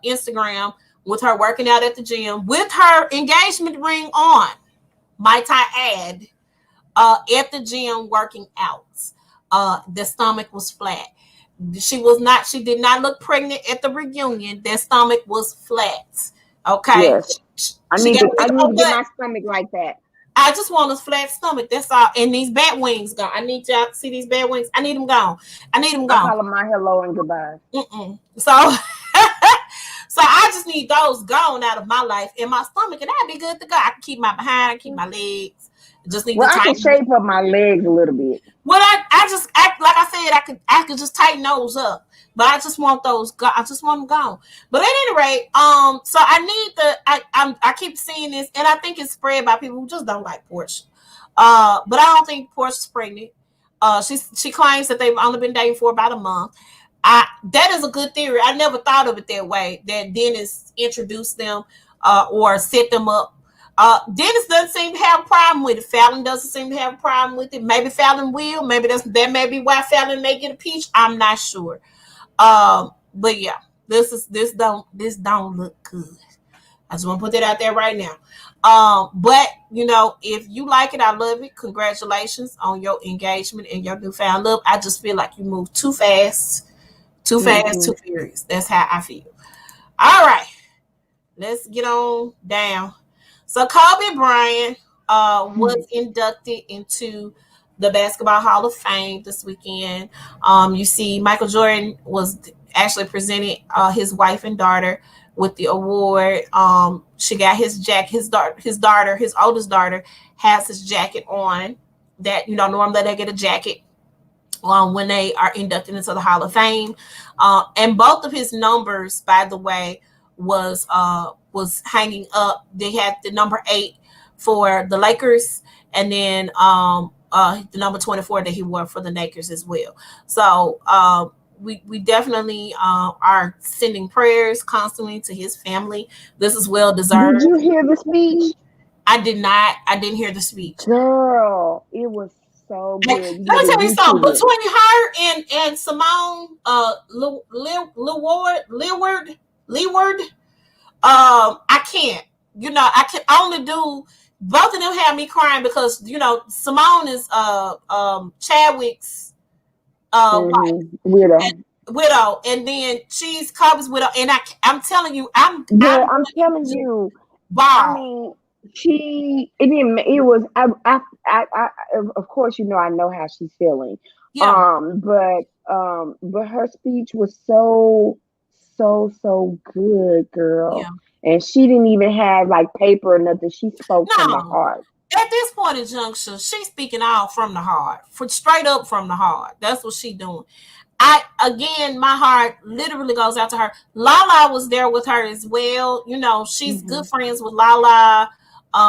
Instagram with her working out at the gym with her engagement ring on. Might I add, at the gym working out. The stomach was flat. She did not look pregnant at the reunion. Their stomach was flat. Okay. Yes. She got a I big need to old get butt. my stomach like that. I just want a flat stomach. That's all. And these bat wings gone. I need y'all to see these bat wings. I need them gone. I need them I gone. call them my hello and goodbye. So, so I just need those gone out of my life and my stomach, and I'd be good to go. I can keep my behind, I can keep my legs. Just need to Well, I can tighten. shape up my legs a little bit. Well, I just act like I said, I could just tighten those up. But I just want those. I just want them gone. But at any rate, so I need I keep seeing this, and I think it's spread by people who just don't like Portia. But I don't think Portia's pregnant. She claims that they've only been dating for about a month. That is a good theory. I never thought of it that way. That Dennis introduced them, or set them up. Dennis doesn't seem to have a problem with it. Fallon doesn't seem to have a problem with it. Maybe Fallon will. Maybe that may be why Fallon may get a peach. I'm not sure. But yeah, this don't look good. I just want to put that out there right now. But if you like it, I love it. Congratulations on your engagement and your newfound love. I just feel like you moved too fast, Mm-hmm. too furious. That's how I feel. All right, let's get on down. So Kobe Bryant was inducted into the Basketball Hall of Fame this weekend. You see, Michael Jordan was actually presented his wife and daughter with the award. She got his jacket. His oldest daughter, has his jacket on. That normally they get a jacket when they are inducted into the Hall of Fame. And both of his numbers, by the way, was hanging up. They had the number 8 for the Lakers, and then the number 24 that he wore for the Lakers as well. So we definitely are sending prayers constantly to his family. This is well Did deserved. you hear the speech? I did not. I didn't hear the speech. Girl, it was so Hey, good. You let need me to tell you something. YouTube it. Between her and Simone Leeward, I can't. I can only do. Both of them have me crying because Simone is Chadwick's wife, Widow. and widow, and then she's Kobe's widow, and I'm telling you, I'm Girl, going I'm to telling just you. I ball. mean, it didn't. It was. Of course, I know how she's feeling. Yeah, But her speech was so good, girl. yeah. And she didn't even have like paper or nothing. She spoke from the No. heart. At this point in junction, she's speaking all from the heart, for straight up from the heart. That's what she doing. My heart literally goes out to her. Lala was there with her as well. She's good hmm friends with Lala.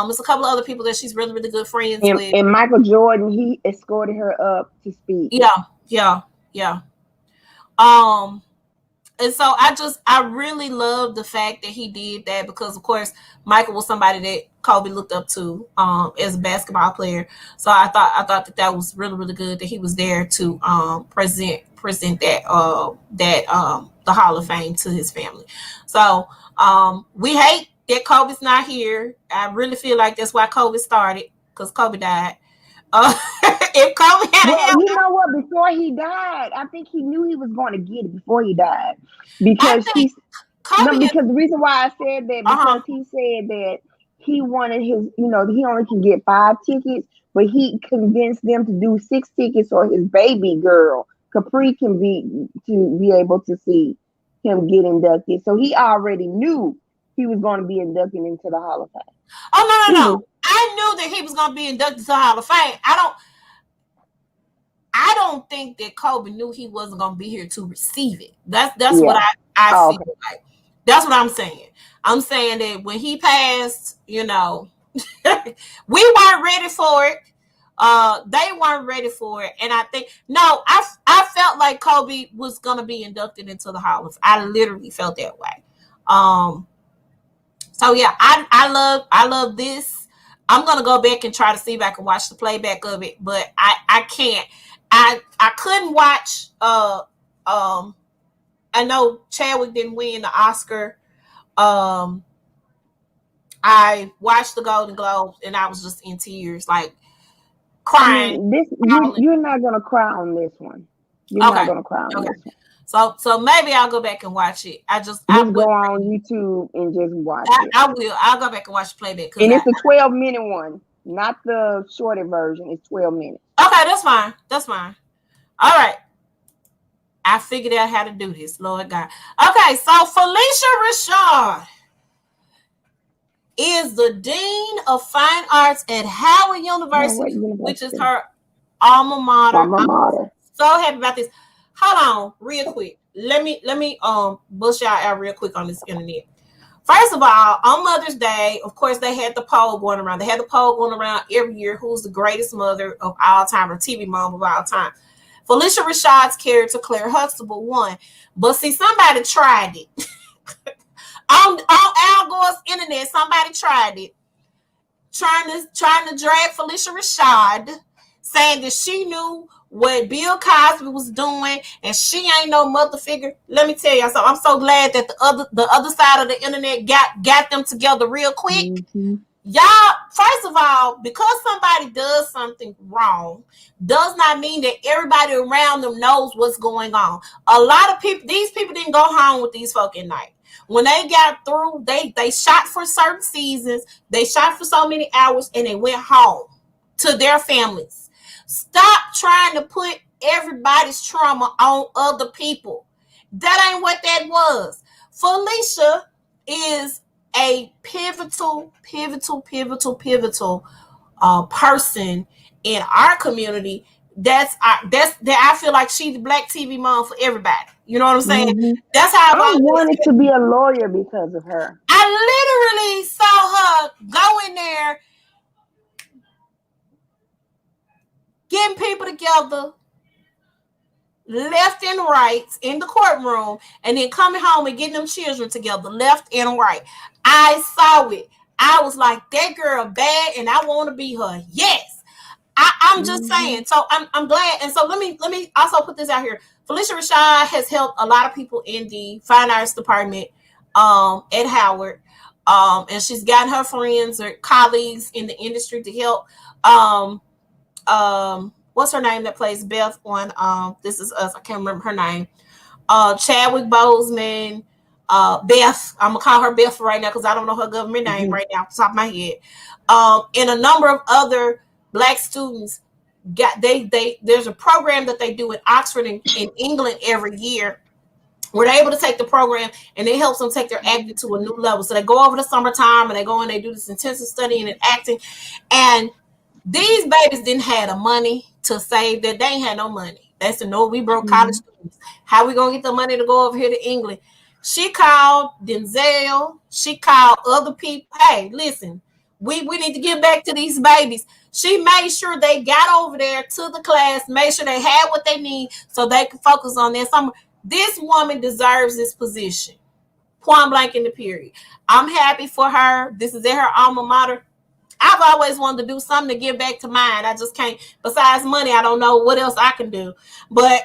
There's a couple of other people that she's really, really good friends with. And Michael Jordan, he escorted her up to speak. Yeah, yeah, yeah. Um, and so I really love the fact that he did that, because of course Michael was somebody that Kobe looked up to as a basketball player. So I thought that was really really good that he was there to present that the Hall of Fame to his family. So we hate that Kobe's not here. I really feel like that's why Kobe started, because Kobe died. If Kobe had a Well, helmet, you know what? Before he died, I think he knew he was going to get it before he died, I because think Kobe no, had. because the reason why I said that, Uh huh. because he said that he wanted his, he only can get 5 tickets, but he convinced them to do 6 tickets, so his baby girl Capri can be able to see him get inducted. So he already knew he was going to be inducted into the Hall of Fame. Oh no He no knew. no! I knew that he was going to be inducted to the Hall of Fame. I don't think that Kobe knew he wasn't going to be here to receive it. That's what Yeah. I Oh, feel okay. like. That's what I'm saying. I'm saying that when he passed, we weren't ready for it. They weren't ready for it, and I think no, I felt like Kobe was gonna be inducted into the Hall of. I literally felt that way. Um, so yeah, I love this. I'm gonna go back and try to see if I can watch the playback of it, but I can't. I couldn't watch. I know Chadwick didn't win the Oscar. Um, I watched the Golden Globes and I was just in tears, like I crying. mean, this Howling. you're not gonna cry on this one. You're not Okay, gonna cry on okay. this one. So maybe I'll go back and watch it. I Just go would. on YouTube and just watch I, it. I will. I'll go back and watch the playback because And I. it's a 12-minute one, not the shorter version. It's 12 minutes. Okay, that's fine. That's fine. All right. I figured out how to do this, Lord God. Okay, so Felicia Rashad is the Dean of Fine Arts at Howard Now, what University, which is university? her alma mater. Alma I'm mater. so happy about this. Hold on, real quick. Let me bush y'all out real quick on this internet. First of all, on Mother's Day, of course, they had the poll going around. They had the poll going around every year. Who's the greatest mother of all time, or TV mom of all time? Felicia Rashad's character, Claire Huxtable, won. But see, somebody tried it. On Al Gore's internet, somebody tried it. Trying to drag Felicia Rashad, saying that she knew what Bill Cosby was doing and she ain't no mother figure. Let me tell y'all something. I'm so glad that the other side of the internet got them together real quick. Mm-hmm. Y'all, first of all, because somebody does something wrong does not mean that everybody around them knows what's going on. A lot of people, these people didn't go home with these folk at night. When they got through, they shot for certain seasons, they shot for so many hours, and they went home to their families. Stop trying to put everybody's trauma on other people. That ain't what that was. Felicia is a pivotal person in our community. That I feel like she's the black TV mom for everybody. You know what I'm saying? Mm-hmm. That's how I've I always wanted to felt. be a lawyer because of her. I literally saw her go in there, getting people together, left and right in the courtroom, and then coming home and getting them children together, left and right. I saw it. I was like, that girl bad, and I want to be her. Yes. I'm just Mm-hmm. saying. So I'm glad. And so let me also put this out here. Felicia Rashad has helped a lot of people in the fine arts department at Howard. And she's gotten her friends or colleagues in the industry to help. What's her name that plays Beth on This Is Us? I can't remember her name. Chadwick Boseman, Beth. I'm gonna call her Beth for right now because I don't know her government name Mm-hmm. right now off the top of my head. And a number of other black students there's a program that they do in Oxford in England every year where they're able to take the program and it helps them take their acting to a new level. So they go over the summertime and they go and they do this intensive studying and acting. And these babies didn't have the money to save that. They ain't had no money. They said, no, we broke college Mm-hmm. students. How we gonna get the money to go over here to England? She called Denzel. She called other people. Hey, listen, we need to get back to these babies. She made sure they got over there to the class, made sure they had what they need so they could focus on their summer. This woman deserves this position. Point blank in the period. I'm happy for her. This is at her alma mater. I've always wanted to do something to give back to mine. I just can't. Besides money, I don't know what else I can do. But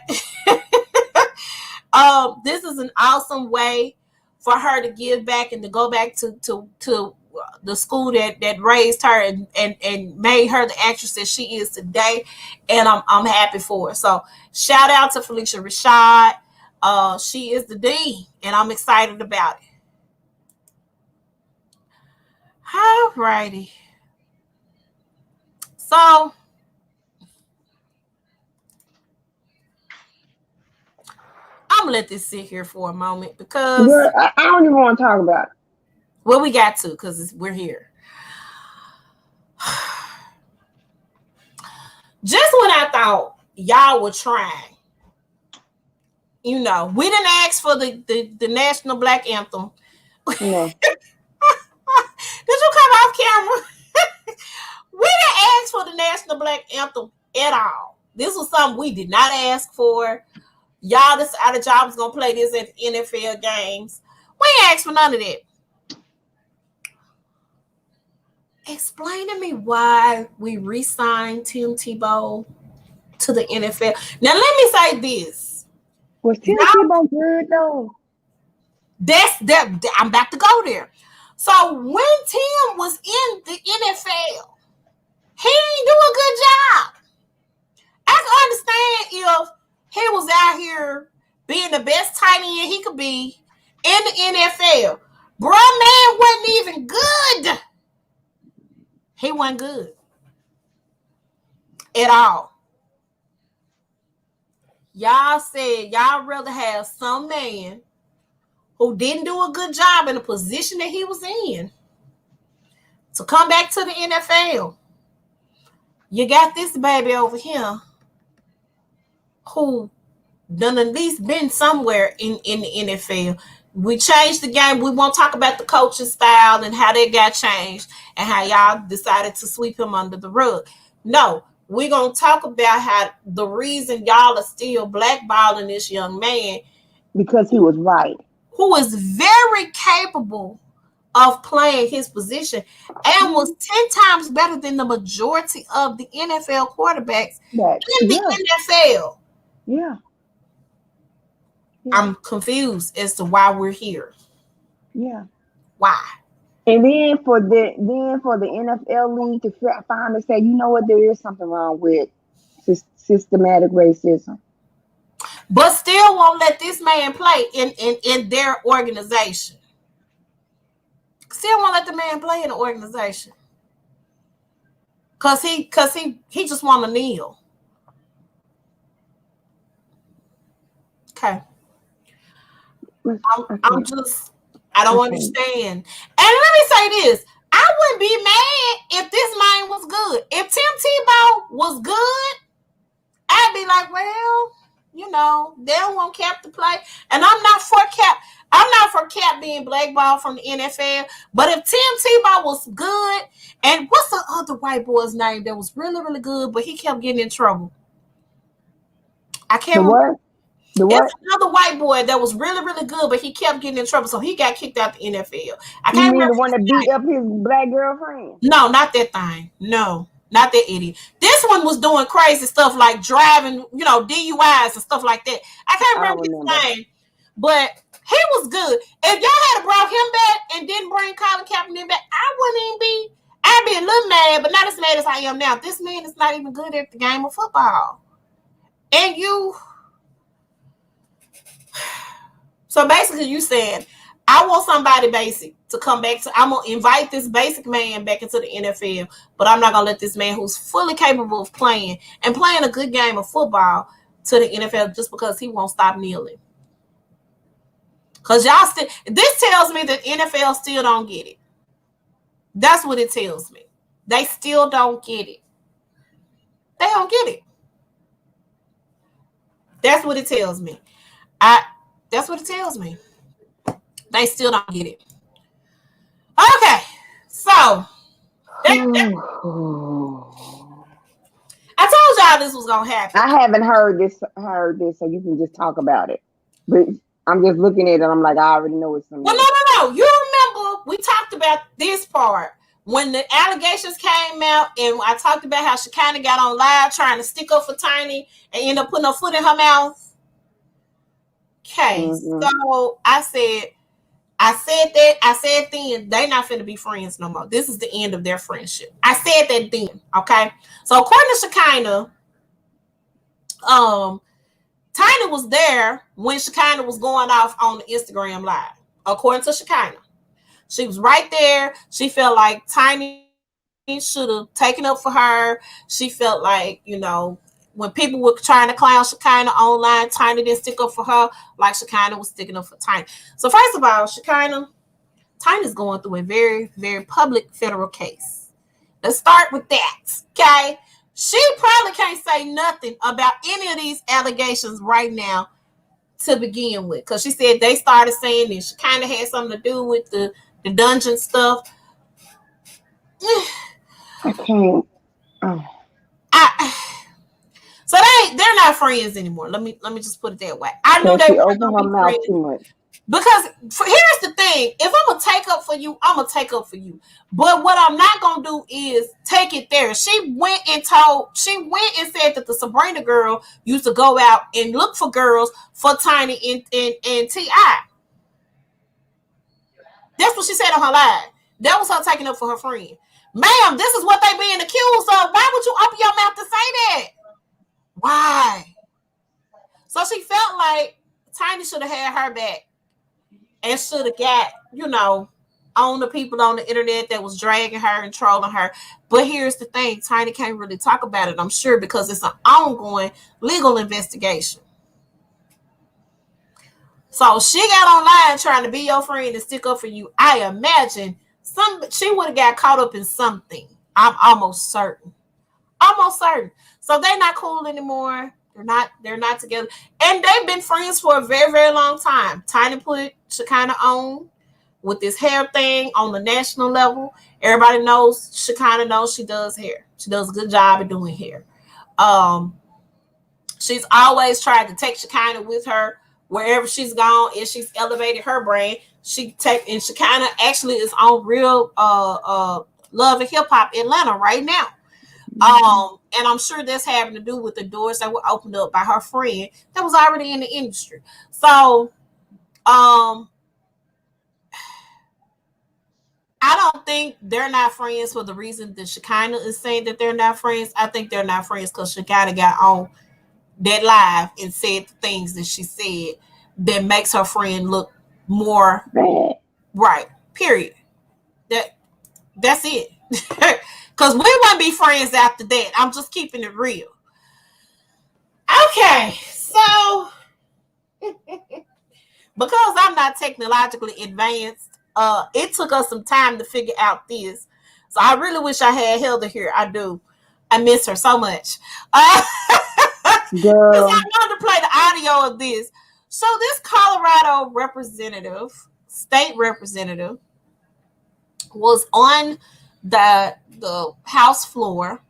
this is an awesome way for her to give back and to go back to the school that raised her and made her the actress that she is today. And I'm happy for her. So shout out to Felicia Rashad. She is the dean, and I'm excited about it. All righty. So I'm gonna let this sit here for a moment because Girl, I don't even want to talk about it. well, we got to because we're here. Just when I thought y'all were trying, we didn't ask for the national black anthem. No. Did you come off camera? We didn't ask for the national black anthem at all. This was something we did not ask for. Y'all decided y'all was gonna play this at NFL games. We ain't asked for none of that. Explain to me why we re-signed Tim Tebow to the NFL. Now let me say this. Was Tim Tebow good though? That's that. I'm about to go there. So when Tim was in the NFL, he didn't do a good job. I can understand if he was out here being the best tight end he could be in the NFL. Bro, man wasn't even good. He wasn't good at all. Y'all said y'all rather have some man who didn't do a good job in the position that he was in to come back to the NFL. You got this baby over here who done at least been somewhere in the NFL. We changed the game. We won't talk about the coaching style and how that got changed and how y'all decided to sweep him under the rug. No, we're going to talk about how the reason y'all are still blackballing this young man. Because he was right. Who is very capable of playing his position and was 10 times better than the majority of the NFL quarterbacks in the NFL. Yeah. I'm confused as to why we're here. Yeah. Why? And then for the NFL league to finally say, you know what, there is something wrong with systematic racism. But still won't let this man play in their organization. Still won't let the man play in the organization. Cause he just want to kneel. Okay. I don't understand. And let me say this. I wouldn't be mad if this man was good. If Tim Tebow was good, I'd be like, well, they don't want Cap to play. And I'm not for Cap. I'm not for Cap being blackballed from the NFL. But if Tim Tebow was good, and what's the other white boy's name that was really, really good, but he kept getting in trouble? I can't remember. It's another white boy that was really, really good, but he kept getting in trouble, so he got kicked out the NFL. I can't remember the one that beat up his black girlfriend? No, not that thing. No, not that idiot. This one was doing crazy stuff like driving, DUIs and stuff like that. I can't remember his name, but he was good. If y'all had brought him back and didn't bring Colin Kaepernick back, I wouldn't even be. I'd be a little mad, but not as mad as I am now. This man is not even good at the game of football, and you. So basically, you saying, I want somebody basic to come back to. I'm gonna invite this basic man back into the NFL, but I'm not gonna let this man who's fully capable of playing a good game of football to the NFL just because he won't stop kneeling. Because y'all still, this tells me that NFL still don't get it. That's what it tells me. They still don't get it. They don't get it. That's what it tells me. That's what it tells me. They still don't get it. Okay, so I told y'all this was gonna happen. I haven't heard this, so you can just talk about it. But I'm just looking at it. I'm like, I already know it's some Well, mess. no. You remember we talked about this part when the allegations came out, and I talked about how she kind of got on live trying to stick up for Tiny and end up putting her foot in her mouth. Okay, Mm-hmm. so I said then they not finna be friends no more. This is the end of their friendship. I said that then. Okay, so according to Shekinah, um, Tiny was there when Shekinah was going off on the Instagram live. According to Shekinah, she was right there. She felt like Tiny should have taken up for her. She felt like, when people were trying to clown Shekinah online, Tiny didn't stick up for her like Shekinah was sticking up for Tiny. So first of all, Shekinah, Tiny's going through a very, very public federal case. Let's start with that. Okay. She probably can't say nothing about any of these allegations right now to begin with. Because she said they started saying this. She kind of had something to do with the dungeon stuff. I can't. Oh, I so they're not friends anymore. Let me just put it that way. I knew cause they she weren't opened gonna her be mouth friends. too much. Because here's the thing: if I'm gonna take up for you, I'm gonna take up for you. But what I'm not gonna do is take it there. She went and said that the Sabrina girl used to go out and look for girls for Tiny and Ti. That's what she said on her live. That was her taking up for her friend. Ma'am, this is what they being accused of. Why would you open your mouth to say that? Why? So she felt like Tiny should have had her back and should have got, on the people on the internet that was dragging her and trolling her. But here's the thing: Tiny can't really talk about it, I'm sure, because it's an ongoing legal investigation. So she got online trying to be your friend and stick up for you. I imagine she would have got caught up in something. I'm almost certain. Almost certain. So they're not cool anymore. They're not together. And they've been friends for a very, very long time. Tiny put Shekinah on with this hair thing on the national level. Everybody knows Shekinah knows she does hair. She does a good job of doing hair. Um, she's always tried to take Shekinah with her wherever she's gone. If she's elevated her brand, and Shekinah actually is on Real Love and Hip Hop Atlanta right now. And I'm sure that's having to do with the doors that were opened up by her friend that was already in the industry. So, I don't think they're not friends for the reason that Shekinah is saying that they're not friends. I think they're not friends because Shekinah got on that live and said the things that she said that makes her friend look more Bad. right. Period. That's it. Because we wouldn't be friends after that. I'm just keeping it real. Okay, so because I'm not technologically advanced, it took us some time to figure out this. So I really wish I had Hilda here. I do. I miss her so much. Because I Girl. wanted to play the audio of this. So this Colorado state representative, was on the House floor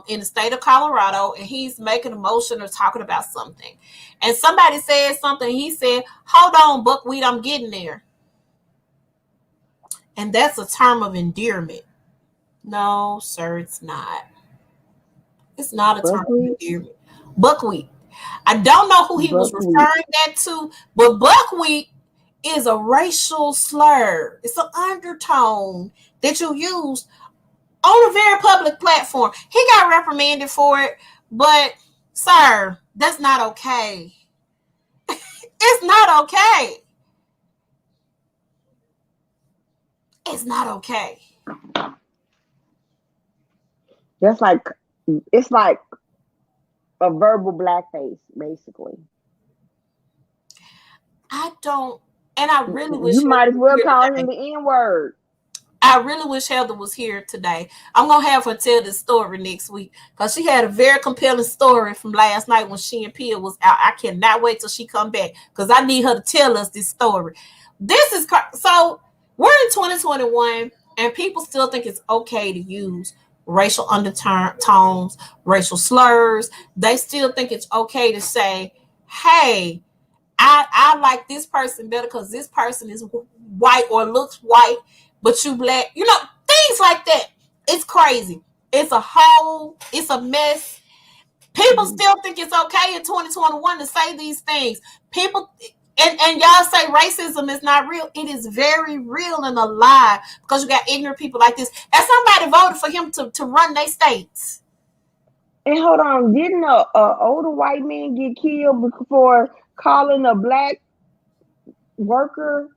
in the state of Colorado, and he's making a motion or talking about something. And somebody said something. He said, "Hold on, buckwheat, I'm getting there." And that's a term of endearment. No, sir, it's not. It's not a term of Buckwheat. endearment. Buckwheat. I don't know who he was Buckwheat. referring that to, but buckwheat is a racial slur. It's an undertone that you use on a very public platform. He got reprimanded for it, but sir, that's not okay. It's not okay. It's not okay. That's like it's like a verbal blackface, basically. I don't, and I really You wish might Heather as was well here call him today. the N word. I really wish Heather was here today. I'm gonna have her tell this story next week because she had a very compelling story from last night when she and Pia was out. I cannot wait till she come back because I need her to tell us this story. This is so we're in 2021 and people still think it's okay to use racial undertones, racial slurs. They still think it's okay to say, "Hey, I like this person better because this person is white or looks white, but you black. You know, things like that. It's crazy. It's a mess. People still think it's okay in 2021 to say these things. People and y'all say racism is not real. It is very real and alive because you got ignorant people like this. And somebody voted for him to run their states. And hold on, didn't a older white man get killed for calling a black worker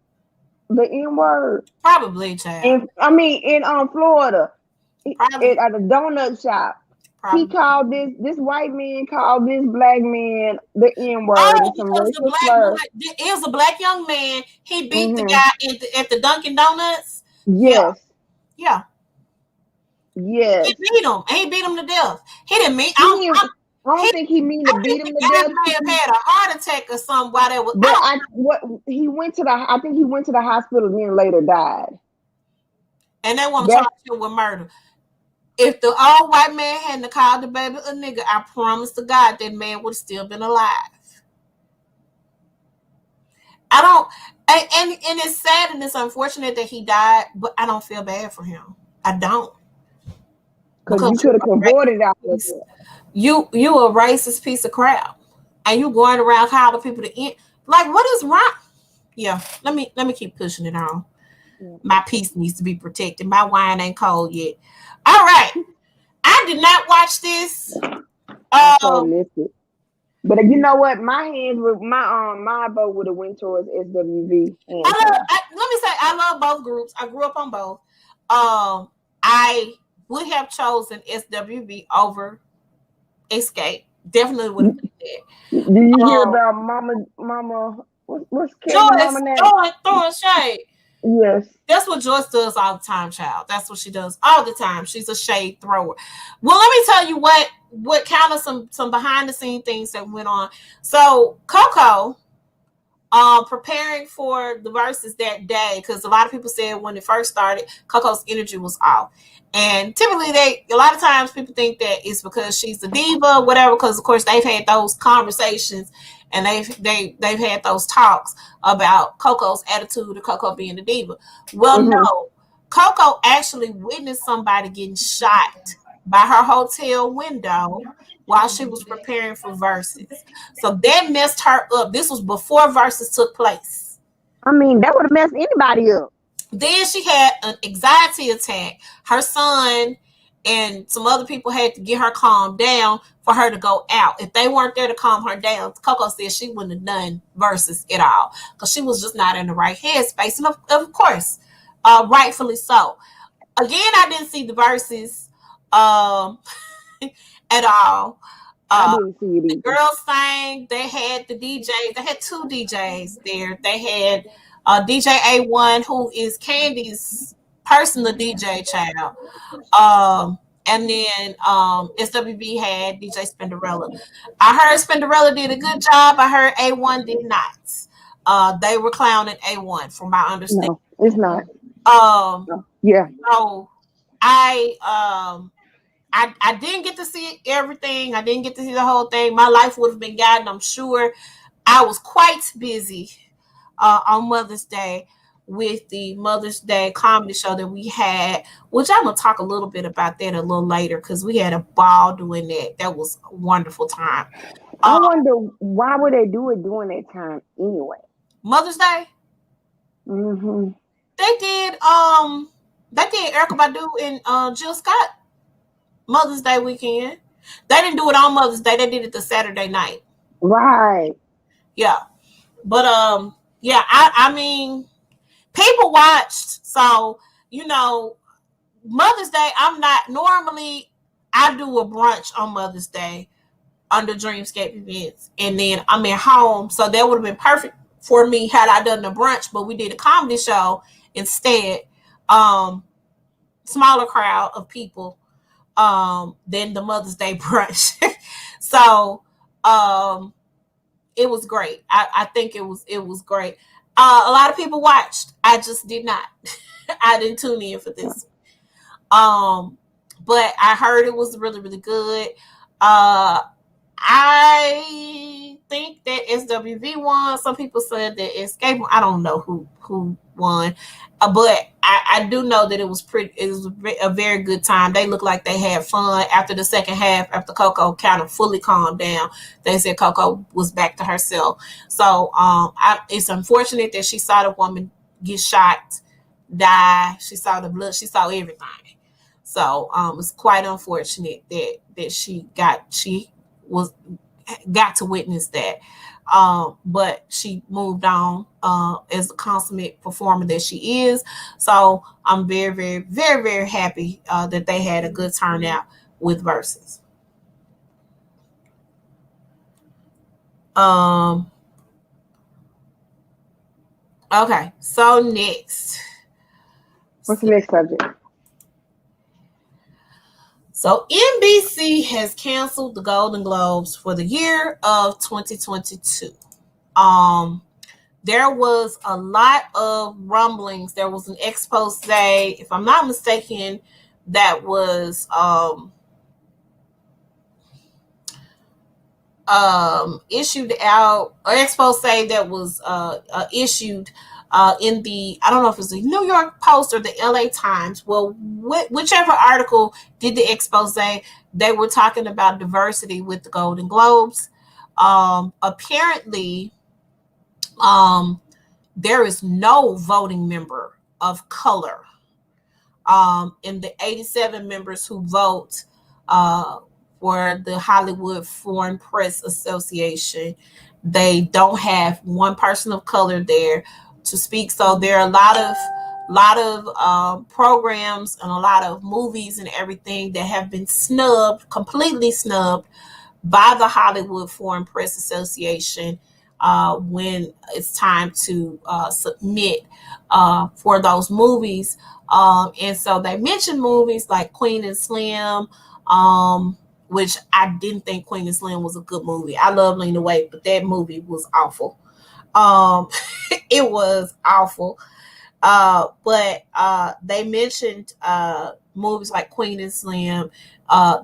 the N word? Probably, child. In Florida, Probably. at a donut shop, he Probably. called this white man called this black man the N word Oh, and some because the racial black slurs. boy, it was a black young man. He beat the Mm-hmm. guy at the Dunkin' Donuts. Yeah, Yes, yeah. He yes. beat him. And he beat him to death. He didn't mean. He didn't. I He, don't think he mean I to think beat him the to guy death. may have had a heart attack or something while they was. I But don't. he went to the. I think he went to the hospital and then later died. And they want to That's charge him with murder. If the old white man hadn't called the baby a nigga, I promise to God that man would have still been alive. I don't, and it's sad and it's unfortunate that he died, but I don't feel bad for him. I don't because because you could have avoided out of it. you a racist piece of crap, and you going around calling people to end. Like, what is wrong? Yeah, let me keep pushing it on. Yeah. My peace needs to be protected. My wine ain't cold yet. All right, I did not watch this. I so Um, missed it. But you know what? My vote would have went towards SWV hands down. let me say I love both groups. I grew up on both. I would have chosen SWV over Escape. Definitely would have Did picked that. you hear Um, about Mama? What's Kevin Joyce Mama name? throwing shade. Yes. That's what Joyce does all the time, child. That's what she does all the time. She's a shade thrower. Well, let me tell you what kind of some behind the scene things that went on. So Coco, preparing for the verses that day, because a lot of people said when it first started, Coco's energy was off. And typically a lot of times people think that it's because she's a diva, whatever, because of course they've had those conversations and they've had those talks about Coco's attitude or Coco being a diva. Well, Mm-hmm. no. Coco actually witnessed somebody getting shot by her hotel window while she was preparing for verses. So that messed her up. This was before verses took place. That would have messed anybody up. Then she had an anxiety attack. Her son and some other people had to get her calmed down for her to go out. If they weren't there to calm her down, Coco said she wouldn't have done verses at all because she was just not in the right headspace. And of course, rightfully so. Again, I didn't see the verses at all. I Uh, didn't see it the either. girls sang. They had the DJs. They had two DJs there. They had DJ A1, who is Candy's personal DJ child. And then SWB had DJ Spinderella. I heard Spinderella did a good job. I heard A1 did not. They were clowning A1, from my understanding. No, it's not. Um, No. Yeah. so I didn't get to see everything. I didn't get to see the whole thing. My life would have been guided, I'm sure. I was quite busy on Mother's Day with the Mother's Day comedy show that we had, which I'm gonna talk a little bit about that a little later because we had a ball doing that. That was a wonderful time. I Uh, wonder why would they do it during that time anyway? Mother's Day, Mm-hmm. they did Erica Badu and Jill Scott Mother's Day weekend. They didn't do it on Mother's Day. They did it the Saturday night. Right. Yeah, but yeah. I mean, people watched. So Mother's Day. I'm not normally. I do a brunch on Mother's Day under Dreamscape events, and then I'm at home. So that would have been perfect for me had I done the brunch. But we did a comedy show instead. Smaller crowd of people than the Mother's Day brunch. So it was great. I think it was great. A lot of people watched. I just did not. I didn't tune in for this. But I heard it was really, really good. I think that SWV won. Some people said that Escape. I don't know who won, but I do know that it was pretty. It was a very good time. They looked like they had fun after the second half. After Coco kind of fully calmed down, they said Coco was back to herself. So it's unfortunate that she saw the woman get shot, die. She saw the blood. She saw everything. So it's quite unfortunate that she was got to witness that. But she moved on as a consummate performer that she is. So I'm very, very, very, very happy that they had a good turnout with Versus. Um, okay, so next. What's the next subject? So NBC has canceled the Golden Globes for the year of 2022. Um, there was a lot of rumblings. There was an expose, if I'm not mistaken, that was issued out, or expose that was issued in the, I don't know if it's the New York Post or the LA Times. Well, whichever article did the expose, they were talking about diversity with the Golden Globes. Apparently, there is no voting member of color in the 87 members who vote uh, for the Hollywood Foreign Press Association. They don't have one person of color there to speak. So there are a lot of programs and a lot of movies and everything that have been snubbed, completely snubbed by the Hollywood Foreign Press Association when it's time to submit for those movies. And so they mentioned movies like Queen and Slim, which I didn't think Queen and Slim was a good movie. I love Lena Waithe, but that movie was awful. Um, it was awful. But they mentioned movies like Queen and Slim.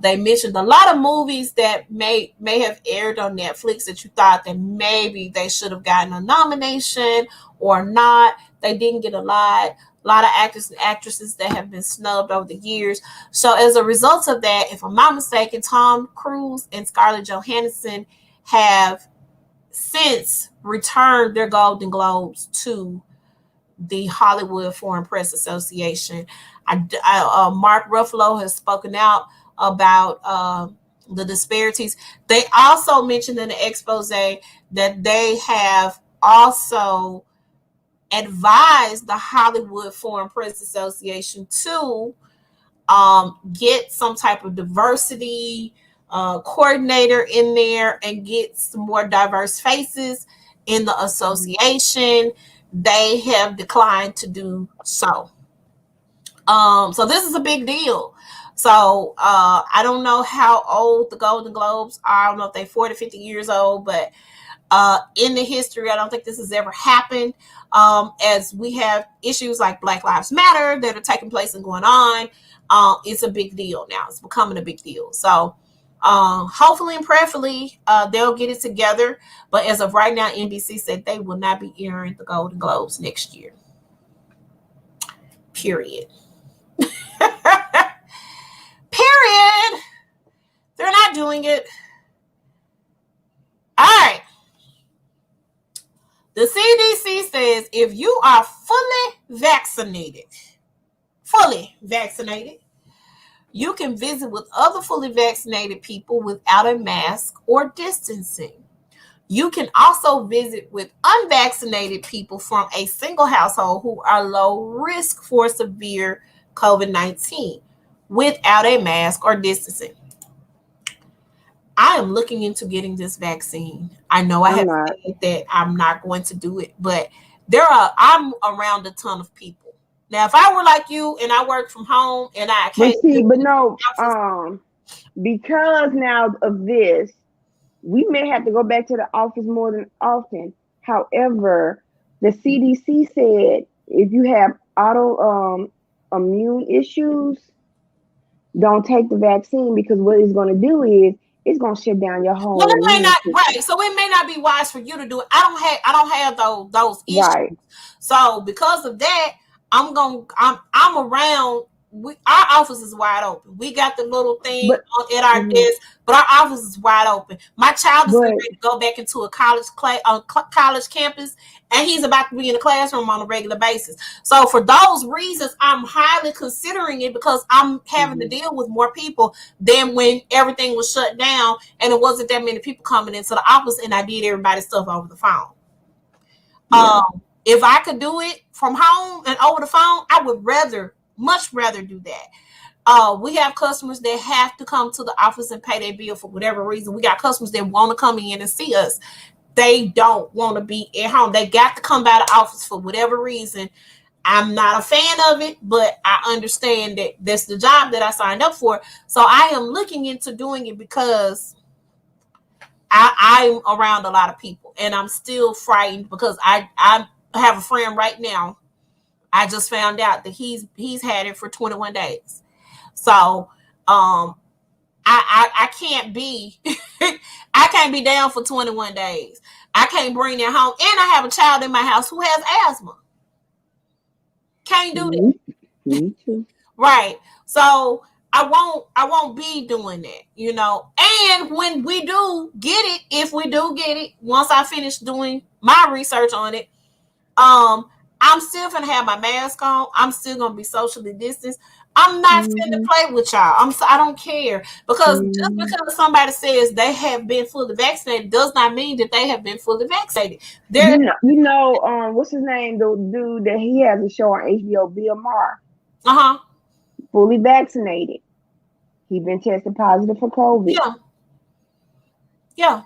They mentioned a lot of movies that may have aired on Netflix that you thought that maybe they should have gotten a nomination or not. They didn't get a lot. A lot of actors and actresses that have been snubbed over the years. So as a result of that, if I'm not mistaken, Tom Cruise and Scarlett Johansson have since returned their Golden Globes to the Hollywood Foreign Press Association. Mark Ruffalo has spoken out about the disparities. They also mentioned in the expose that they have also advised the Hollywood Foreign Press Association to get some type of diversity coordinator in there and get some more diverse faces in the association. They have declined to do so. So this is a big deal. So I don't know how old the Golden Globes are. I don't know if they're 40, 50 years old, but in the history, I don't think this has ever happened. As we have issues like Black Lives Matter that are taking place and going on, it's a big deal now. It's becoming a big deal. So hopefully and prayerfully, they'll get it together. But as of right now, NBC said they will not be airing the Golden Globes next year. Period. Period. They're not doing it. All right. The CDC says if you are fully vaccinated, you can visit with other fully vaccinated people without a mask or distancing. You can also visit with unvaccinated people from a single household who are low risk for severe COVID-19 without a mask or distancing. I am looking into getting this vaccine. I know I have said that I'm not going to do it, but I'm around a ton of people. Now, if I were like you and I worked from home and I can't because now of this, we may have to go back to the office more than often. However, the CDC said if you have immune issues, don't take the vaccine because what it's going to do is it's gonna shut down your Well, whole it may immune not system. right. So it may not be wise for you to do it. I don't have those issues. Right. So because of that, I'm around. Our office is wide open. We got the little thing But at our mhm. desk, but our office is wide open. My child is getting But ready to go back into a college campus, and he's about to be in the classroom on a regular basis. So for those reasons, I'm highly considering it because I'm having to mhm. deal with more people than when everything was shut down and it wasn't that many people coming into the office, and I did everybody's stuff over the phone. Yeah. If I could do it from home and over the phone, I would much rather do that. We have customers that have to come to the office and pay their bill for whatever reason. We got customers that want to come in and see us. They don't want to be at home. They got to come by the office for whatever reason. I'm not a fan of it, but I understand that that's the job that I signed up for. So I am looking into doing it because I'm around a lot of people and I'm still frightened because I have a friend right now. I just found out that he's had it for 21 days. So I can't be I can't be down for 21 days. I can't bring that home. And I have a child in my house who has asthma. Can't do that. Me, me too. Right. So I won't be doing that. And when we do get it, if we do get it, once I finish doing my research on it, um, I'm still gonna have my mask on. I'm still gonna be socially distanced. I'm not finna Hmm. play with y'all. I don't care because just Hmm. because somebody says they have been fully vaccinated does not mean that they have been fully vaccinated. There, What's his name? The dude that he has a show on HBO, Bill Maher, uh huh, fully vaccinated. He been tested positive for COVID. yeah, yeah.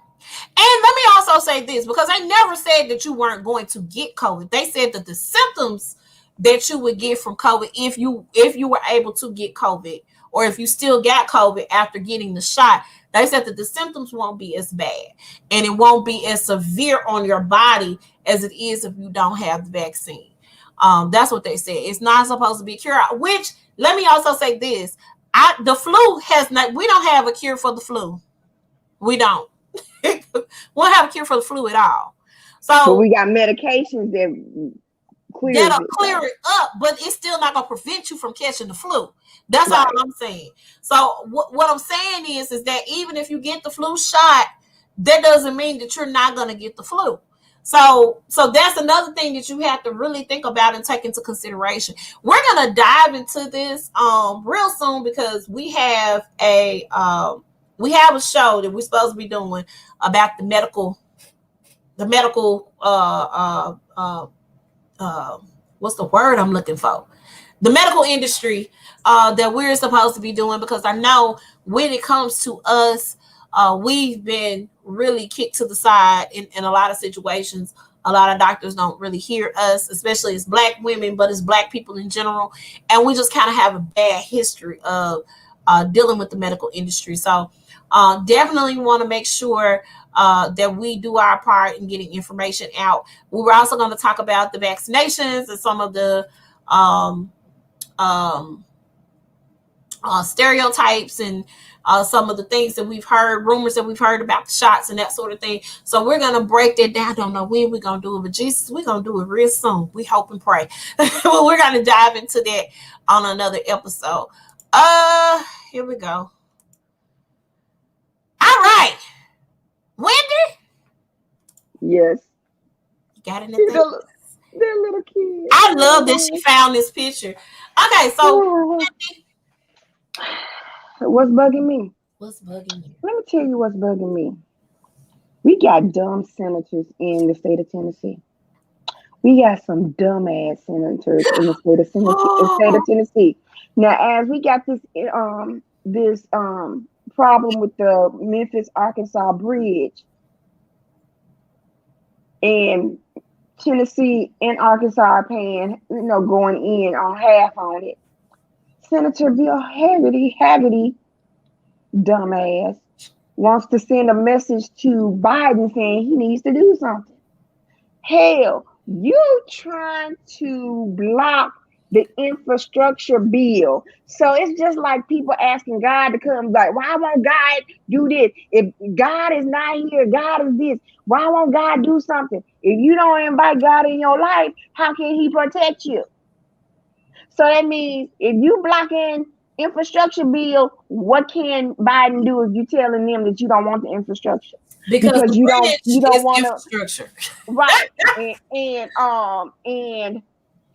And let me also say this because they never said that you weren't going to get COVID. They said that the symptoms that you would get from COVID, if you were able to get COVID, or if you still got COVID after getting the shot, they said that the symptoms won't be as bad and it won't be as severe on your body as it is if you don't have the vaccine. That's what they said. It's not supposed to be a cure. Which let me also say this: the flu has not. We don't have a cure for the flu. We don't. We don't have a cure for the flu at all. But So we got medications that clears that'll it clear though. it up, but it's still not gonna prevent you from catching the flu. That's all Right. I'm saying. So what I'm saying is that even if you get the flu shot, that doesn't mean that you're not gonna get the flu. So that's another thing that you have to really think about and take into consideration. We're gonna dive into this real soon because we have a show that we're supposed to be doing about the medical uh, what's the word I'm looking for? The medical industry that we're supposed to be doing because I know when it comes to us, we've been really kicked to the side in a lot of situations. A lot of doctors don't really hear us, especially as Black women, but as Black people in general. And we just kind of have a bad history of dealing with the medical industry. So definitely want to make sure that we do our part in getting information out. We were also going to talk about the vaccinations and some of the um, um, stereotypes and some of the things that we've heard, rumors that we've heard about the shots and that sort of thing. So we're gonna break that down. I don't know when we're gonna do it, but Jesus, we're gonna do it real soon. We hope and pray. Well, we're gonna dive into that on another episode. Here we go. All right, Wendy, Yes. you got See anything? the little kid. I love that she Oh. found this picture. Okay, so Oh. What's bugging me? what's bugging you? Let me tell you what's bugging me. We got dumb senators in the state of Tennessee. We got some dumbass senators in the state of Oh, Tennessee. Now, as we got this problem with the Memphis Arkansas bridge, and Tennessee and Arkansas are paying, going in on half on it. Senator Bill Hagerty, dumbass, wants to send a message to Biden saying he needs to do something. Hell, you trying to block the infrastructure bill. So it's just like people asking God to come, like, why won't God do this? If God is not here, God is this. Why won't God do something? If you don't invite God in your life, how can He protect you? So that means if you blocking infrastructure bill, what can Biden do if you telling them that you don't want the infrastructure? Because Because the you bridge don't is want to, infrastructure. right.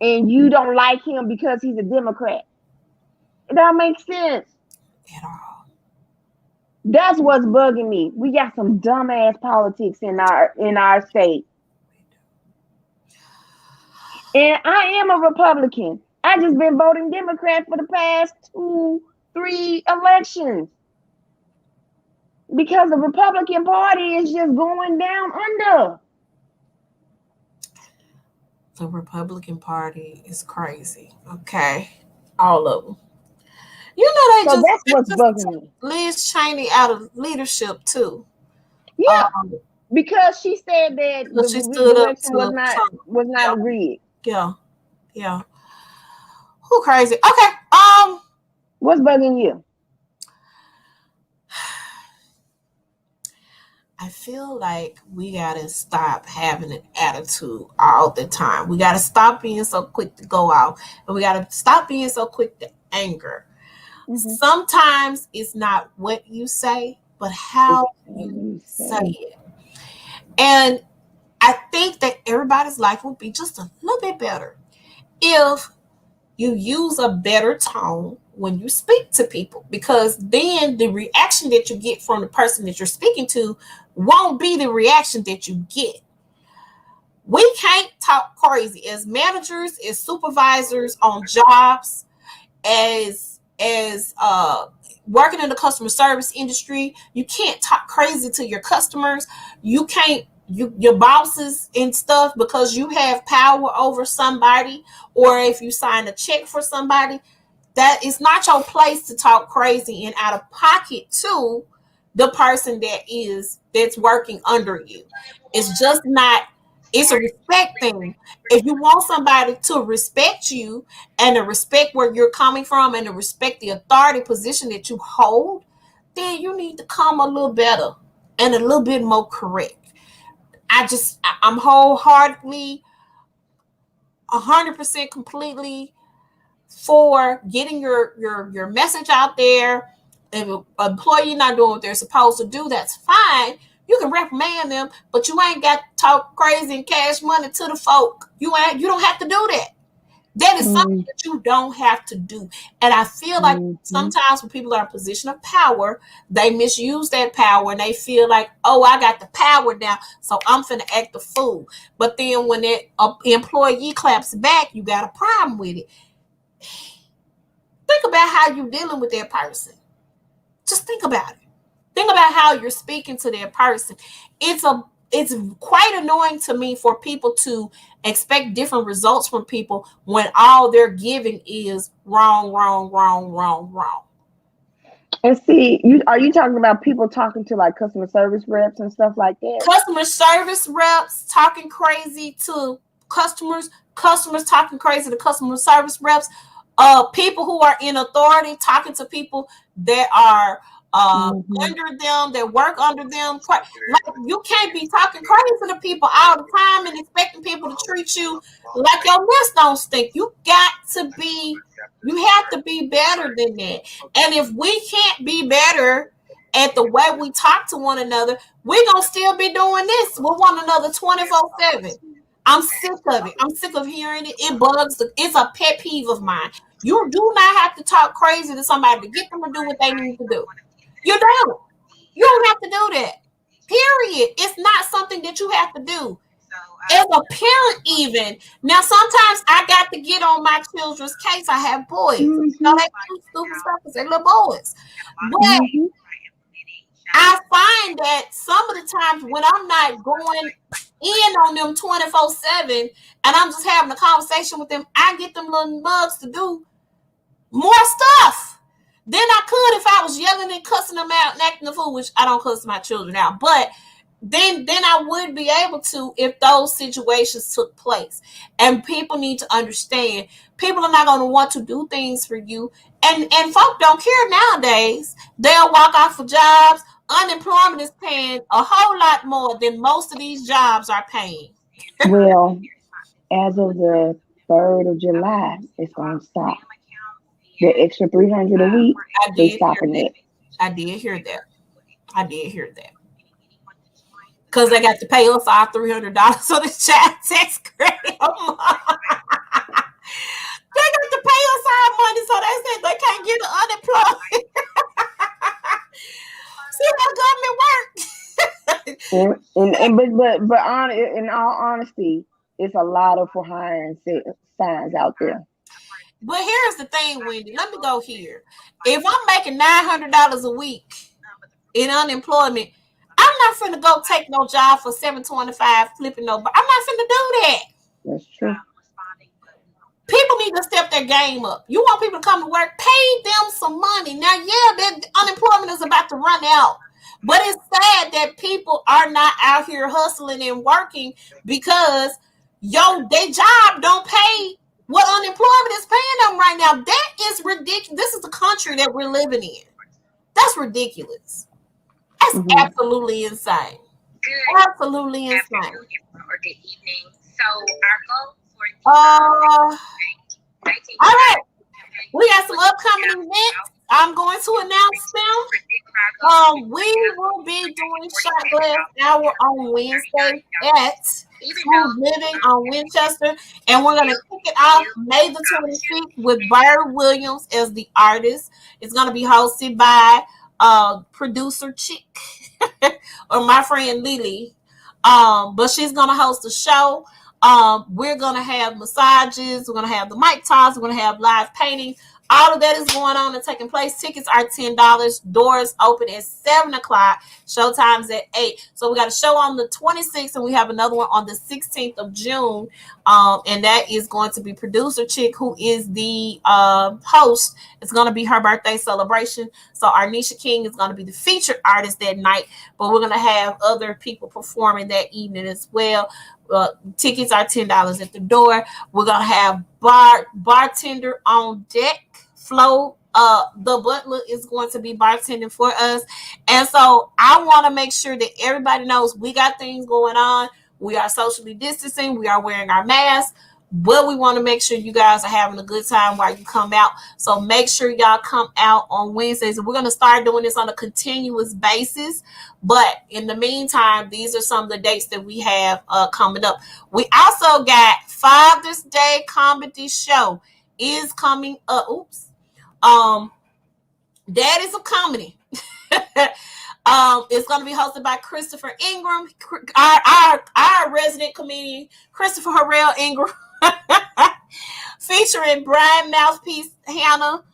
And you don't like him because he's a Democrat. That makes sense. At all. That's what's bugging me. We got some dumbass politics in our state. And I am a Republican. I just been voting Democrat for the past 2, 3 elections. Because the Republican Party is just going down under. The Republican Party is crazy. Okay. All of them. You know So that's they what's just bugging took me. Liz Cheney out of leadership too. Yeah, Um, because she said that because the she stood up reelection to Trump. was not Yeah, agreed. yeah, yeah. Who crazy? Okay. What's bugging you? I feel like we gotta stop having an attitude all the time. We gotta stop being so quick to go out, and we gotta stop being so quick to anger. Mm-hmm. Sometimes it's not what you say, but It's how what you you say say. it. And I think that everybody's life would be just a little bit better if you use a better tone when you speak to people, because then the reaction that you get from the person that you're speaking to won't be the reaction that you get. We can't talk crazy as managers, as supervisors on jobs, as working in the customer service industry. You can't talk crazy to your customers. You can't your bosses and stuff, because you have power over somebody, or if you sign a check for somebody, that is not your place to talk crazy and out of pocket to the person that's working under you. It's just not. It's a respect thing. If you want somebody to respect you and to respect where you're coming from and to respect the authority position that you hold, then you need to come a little better and a little bit more correct. I'm wholeheartedly 100% completely for getting your message out there. If an employee not doing what they're supposed to do, that's fine. You can reprimand them, but you ain't got to talk crazy and cash money to the folk. You don't have to do that. That is something Mm-hmm. that you don't have to do. And I feel like Mm-hmm. sometimes when people are in a position of power, they misuse that power and they feel like, oh, I got the power now, so I'm finna act a fool. But then when that employee claps back, you got a problem with it. Think about how you're dealing with that person. Just think about it. Think about how you're speaking to that person. It's quite annoying to me for people to expect different results from people when all they're giving is wrong, wrong, wrong, wrong, wrong. And see, are you talking about people talking to like customer service reps and stuff like that? Customer service reps talking crazy to customers, customers talking crazy to customer service reps, people who are in authority talking to people that are Mm-hmm. under them, that work under them. Like, you can't be talking crazy to people all the time and expecting people to treat you like your mess don't stink. You have to be better than that. And if we can't be better at the way we talk to one another, we're gonna still be doing this with one another 24/7. I'm sick of it. I'm sick of hearing it. It's a pet peeve of mine. You do not have to talk crazy to somebody to get them to do what they need to do. You don't. You don't have to do that. Period. It's not something that you have to do. As a parent, even now, sometimes I got to get on my children's case. I have boys. Mm-hmm. They do stupid stuff because they're little boys. But Mm-hmm. I find that some of the times when I'm not going in on them 24/7 and I'm just having a conversation with them, I get them little mugs to do more stuff than I could if I was yelling and cussing them out and acting a fool, which I don't cuss my children out. But then I would be able to if those situations took place. And people need to understand people are not going to want to do things for you. And folk don't care nowadays. They'll walk off of jobs. Unemployment is paying a whole lot more than most of these jobs are paying. Well, as of the 3rd of July, it's going to stop. The extra 300 a week, I they did hear stopping that. it. I did hear that. I did hear that. Because they got to pay us our $300 for the child tax credit. They got to pay us our money, so they said they can't get unemployed. See how government work. In all honesty, it's a lot of for hiring signs out there. But here's the thing, Wendy. Let me go here. If I'm making $900 a week in unemployment, I'm not finna go take no job for $725 flipping no. I'm not finna do that. That's true. People need to step their game up. You want people to come to work, pay them some money. Now, yeah, that unemployment is about to run out. But it's sad that people are not out here hustling and working because their job don't pay what unemployment is paying them right now. That is ridiculous. This is the country that we're living in. That's ridiculous. That's Mm-hmm. absolutely insane. Absolutely insane. Or good evening. So our goal for All right. We got some upcoming events. I'm going to announce them. We will be doing Shot Glass Hour on Wednesday at School Living on Winchester, and we're going to kick it off May the 25th with Bird Williams as the artist. It's going to be hosted by producer Chick or my friend Lily. But she's going to host the show. We're going to have massages. We're going to have the mic toss. We're going to have live painting. All of that is going on and taking place. Tickets are $10. Doors open at 7 o'clock. Showtime's at 8. So we got a show on the 26th, and we have another one on the 16th of June. And that is going to be producer Chick, who is the host. It's going to be her birthday celebration. So Arnisha King is going to be the featured artist that night. But we're going to have other people performing that evening as well. Tickets are $10 at the door. We're going to have bartender on deck. Flo, the butler, is going to be bartending for us. And so I want to make sure that everybody knows we got things going on. We are socially distancing. We are wearing our masks. But we want to make sure you guys are having a good time while you come out. So make sure y'all come out on Wednesdays. And we're going to start doing this on a continuous basis. But in the meantime, these are some of the dates that we have coming up. We also got Father's Day comedy show is coming up. Oops. Daddies of Comedy. It's going to be hosted by Christopher Ingram, our resident comedian, Christopher Harrell Ingram, featuring Brian Mouthpiece Hannah,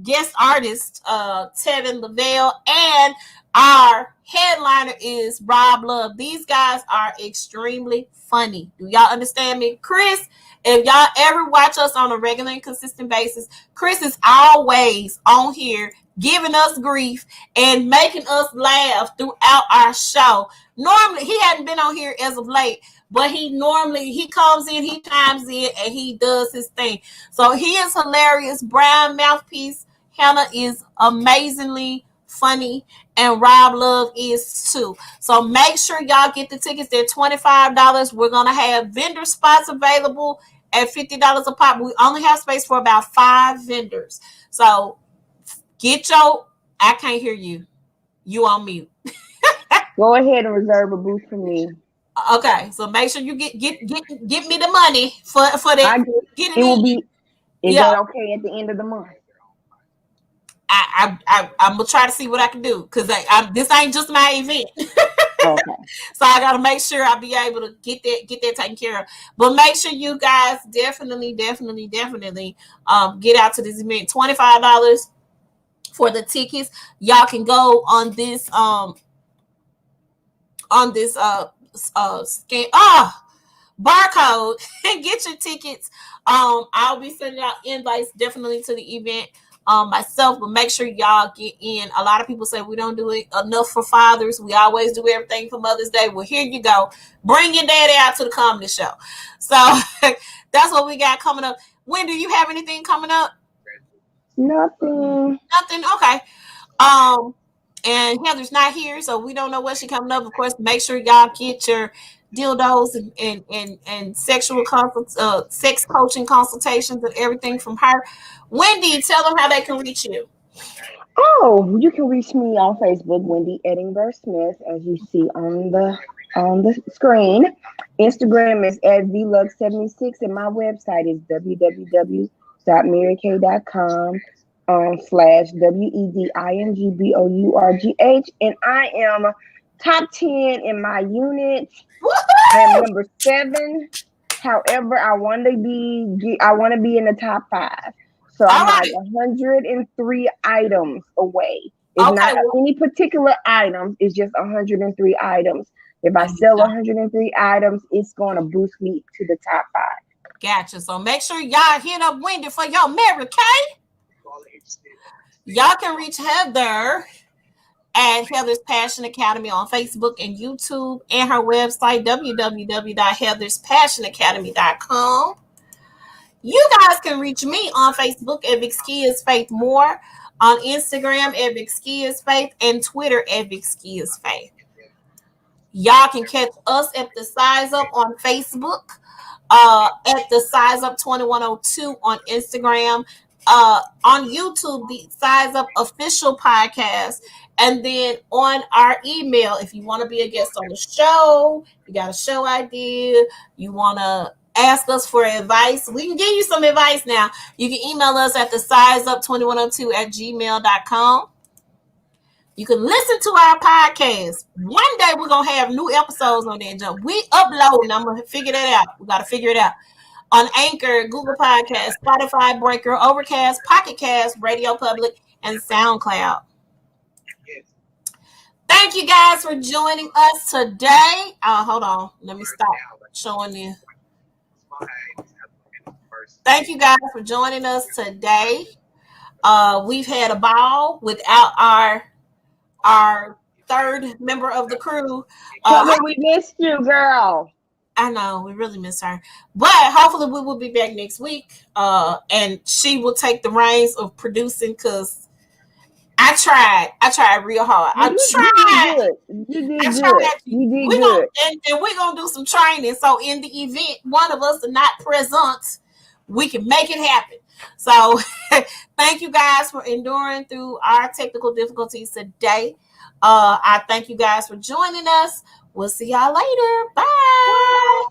guest artist Tevin Lavelle, and our headliner is Rob Love. These guys are extremely funny. Do y'all understand me? Chris, if y'all ever watch us on a regular and consistent basis, Chris is always on here giving us grief and making us laugh throughout our show. Normally, he hadn't been on here as of late, but he comes in, he chimes in, and he does his thing. So he is hilarious. Brian Mouthpiece Hannah is amazingly funny, and Rob Love is too. So make sure y'all get the tickets. They're $25. We're gonna have vendor spots available at $50 a pop. We only have space for about 5 vendors. So I can't hear you. You on mute. Go ahead and reserve a booth for me. Okay, so make sure you get me the money for that. It will be. Is that okay at the end of the month? I'm gonna try to see what I can do because this ain't just my event. Okay. So I gotta make sure I'll be able to get that taken care of. But make sure you guys definitely get out to this event. $25 for the tickets. Y'all can go on this scan barcode and get your tickets. I'll be sending out invites definitely to the event. myself, but make sure y'all get in. A lot of people say we don't do it enough for fathers. We always do everything for Mother's Day. Well, here you go. Bring your daddy out to the comedy show. So that's what we got coming up. When do you have anything coming up? Nothing. Nothing. Okay. And Heather's not here, so we don't know what she coming up. Of course, make sure y'all get your dildos and sexual sex coaching consultations and everything from her. Wendy, tell them how they can reach you. Oh, you can reach me on Facebook, Wendy Edinburgh Smith, as you see on the screen. Instagram is at vlug76, and my website is www.marykay.com /WEDINGBOURGH, and I am top 10 in my unit. I am number 7. However, I want to be in the top 5. So I'm like 103 items away. It's not any particular items. It's just 103 items. If I sell 103 items, it's going to boost me to the top 5. Gotcha. So make sure y'all hit up Wendy for your Mary Kay. Y'all can reach Heather at Heather's Passion Academy on Facebook and YouTube, and her website, www.heatherspassionacademy.com. You guys can reach me on Facebook at Vicskia's Faith More, on Instagram at Vicskia's Faith, and Twitter at Vicskia's Faith. Y'all can catch us at The Size Up on Facebook, at The Size Up 2102 on Instagram, on YouTube, The Size Up Official Podcast, and then on our email, if you want to be a guest on the show, you got a show idea, you want to ask us for advice, we can give you some advice now. You can email us at thesizeup2102@gmail.com. You can listen to our podcast. One day we're going to have new episodes on that jump. We upload, and I'm going to figure that out. We got to figure it out. On Anchor, Google Podcasts, Spotify, Breaker, Overcast, Pocket Cast, Radio Public, and SoundCloud. Thank you guys for joining us today. Hold on. Let me stop showing you. Thank you guys for joining us today. We've had a ball without our third member of the crew. We missed you, girl. I know, we really miss her. But hopefully we will be back next week. And she will take the reins of producing, because I tried real hard. You did good. And we're going to do some training. So in the event one of us are not present, we can make it happen. So thank you guys for enduring through our technical difficulties today. I thank you guys for joining us. We'll see y'all later. Bye.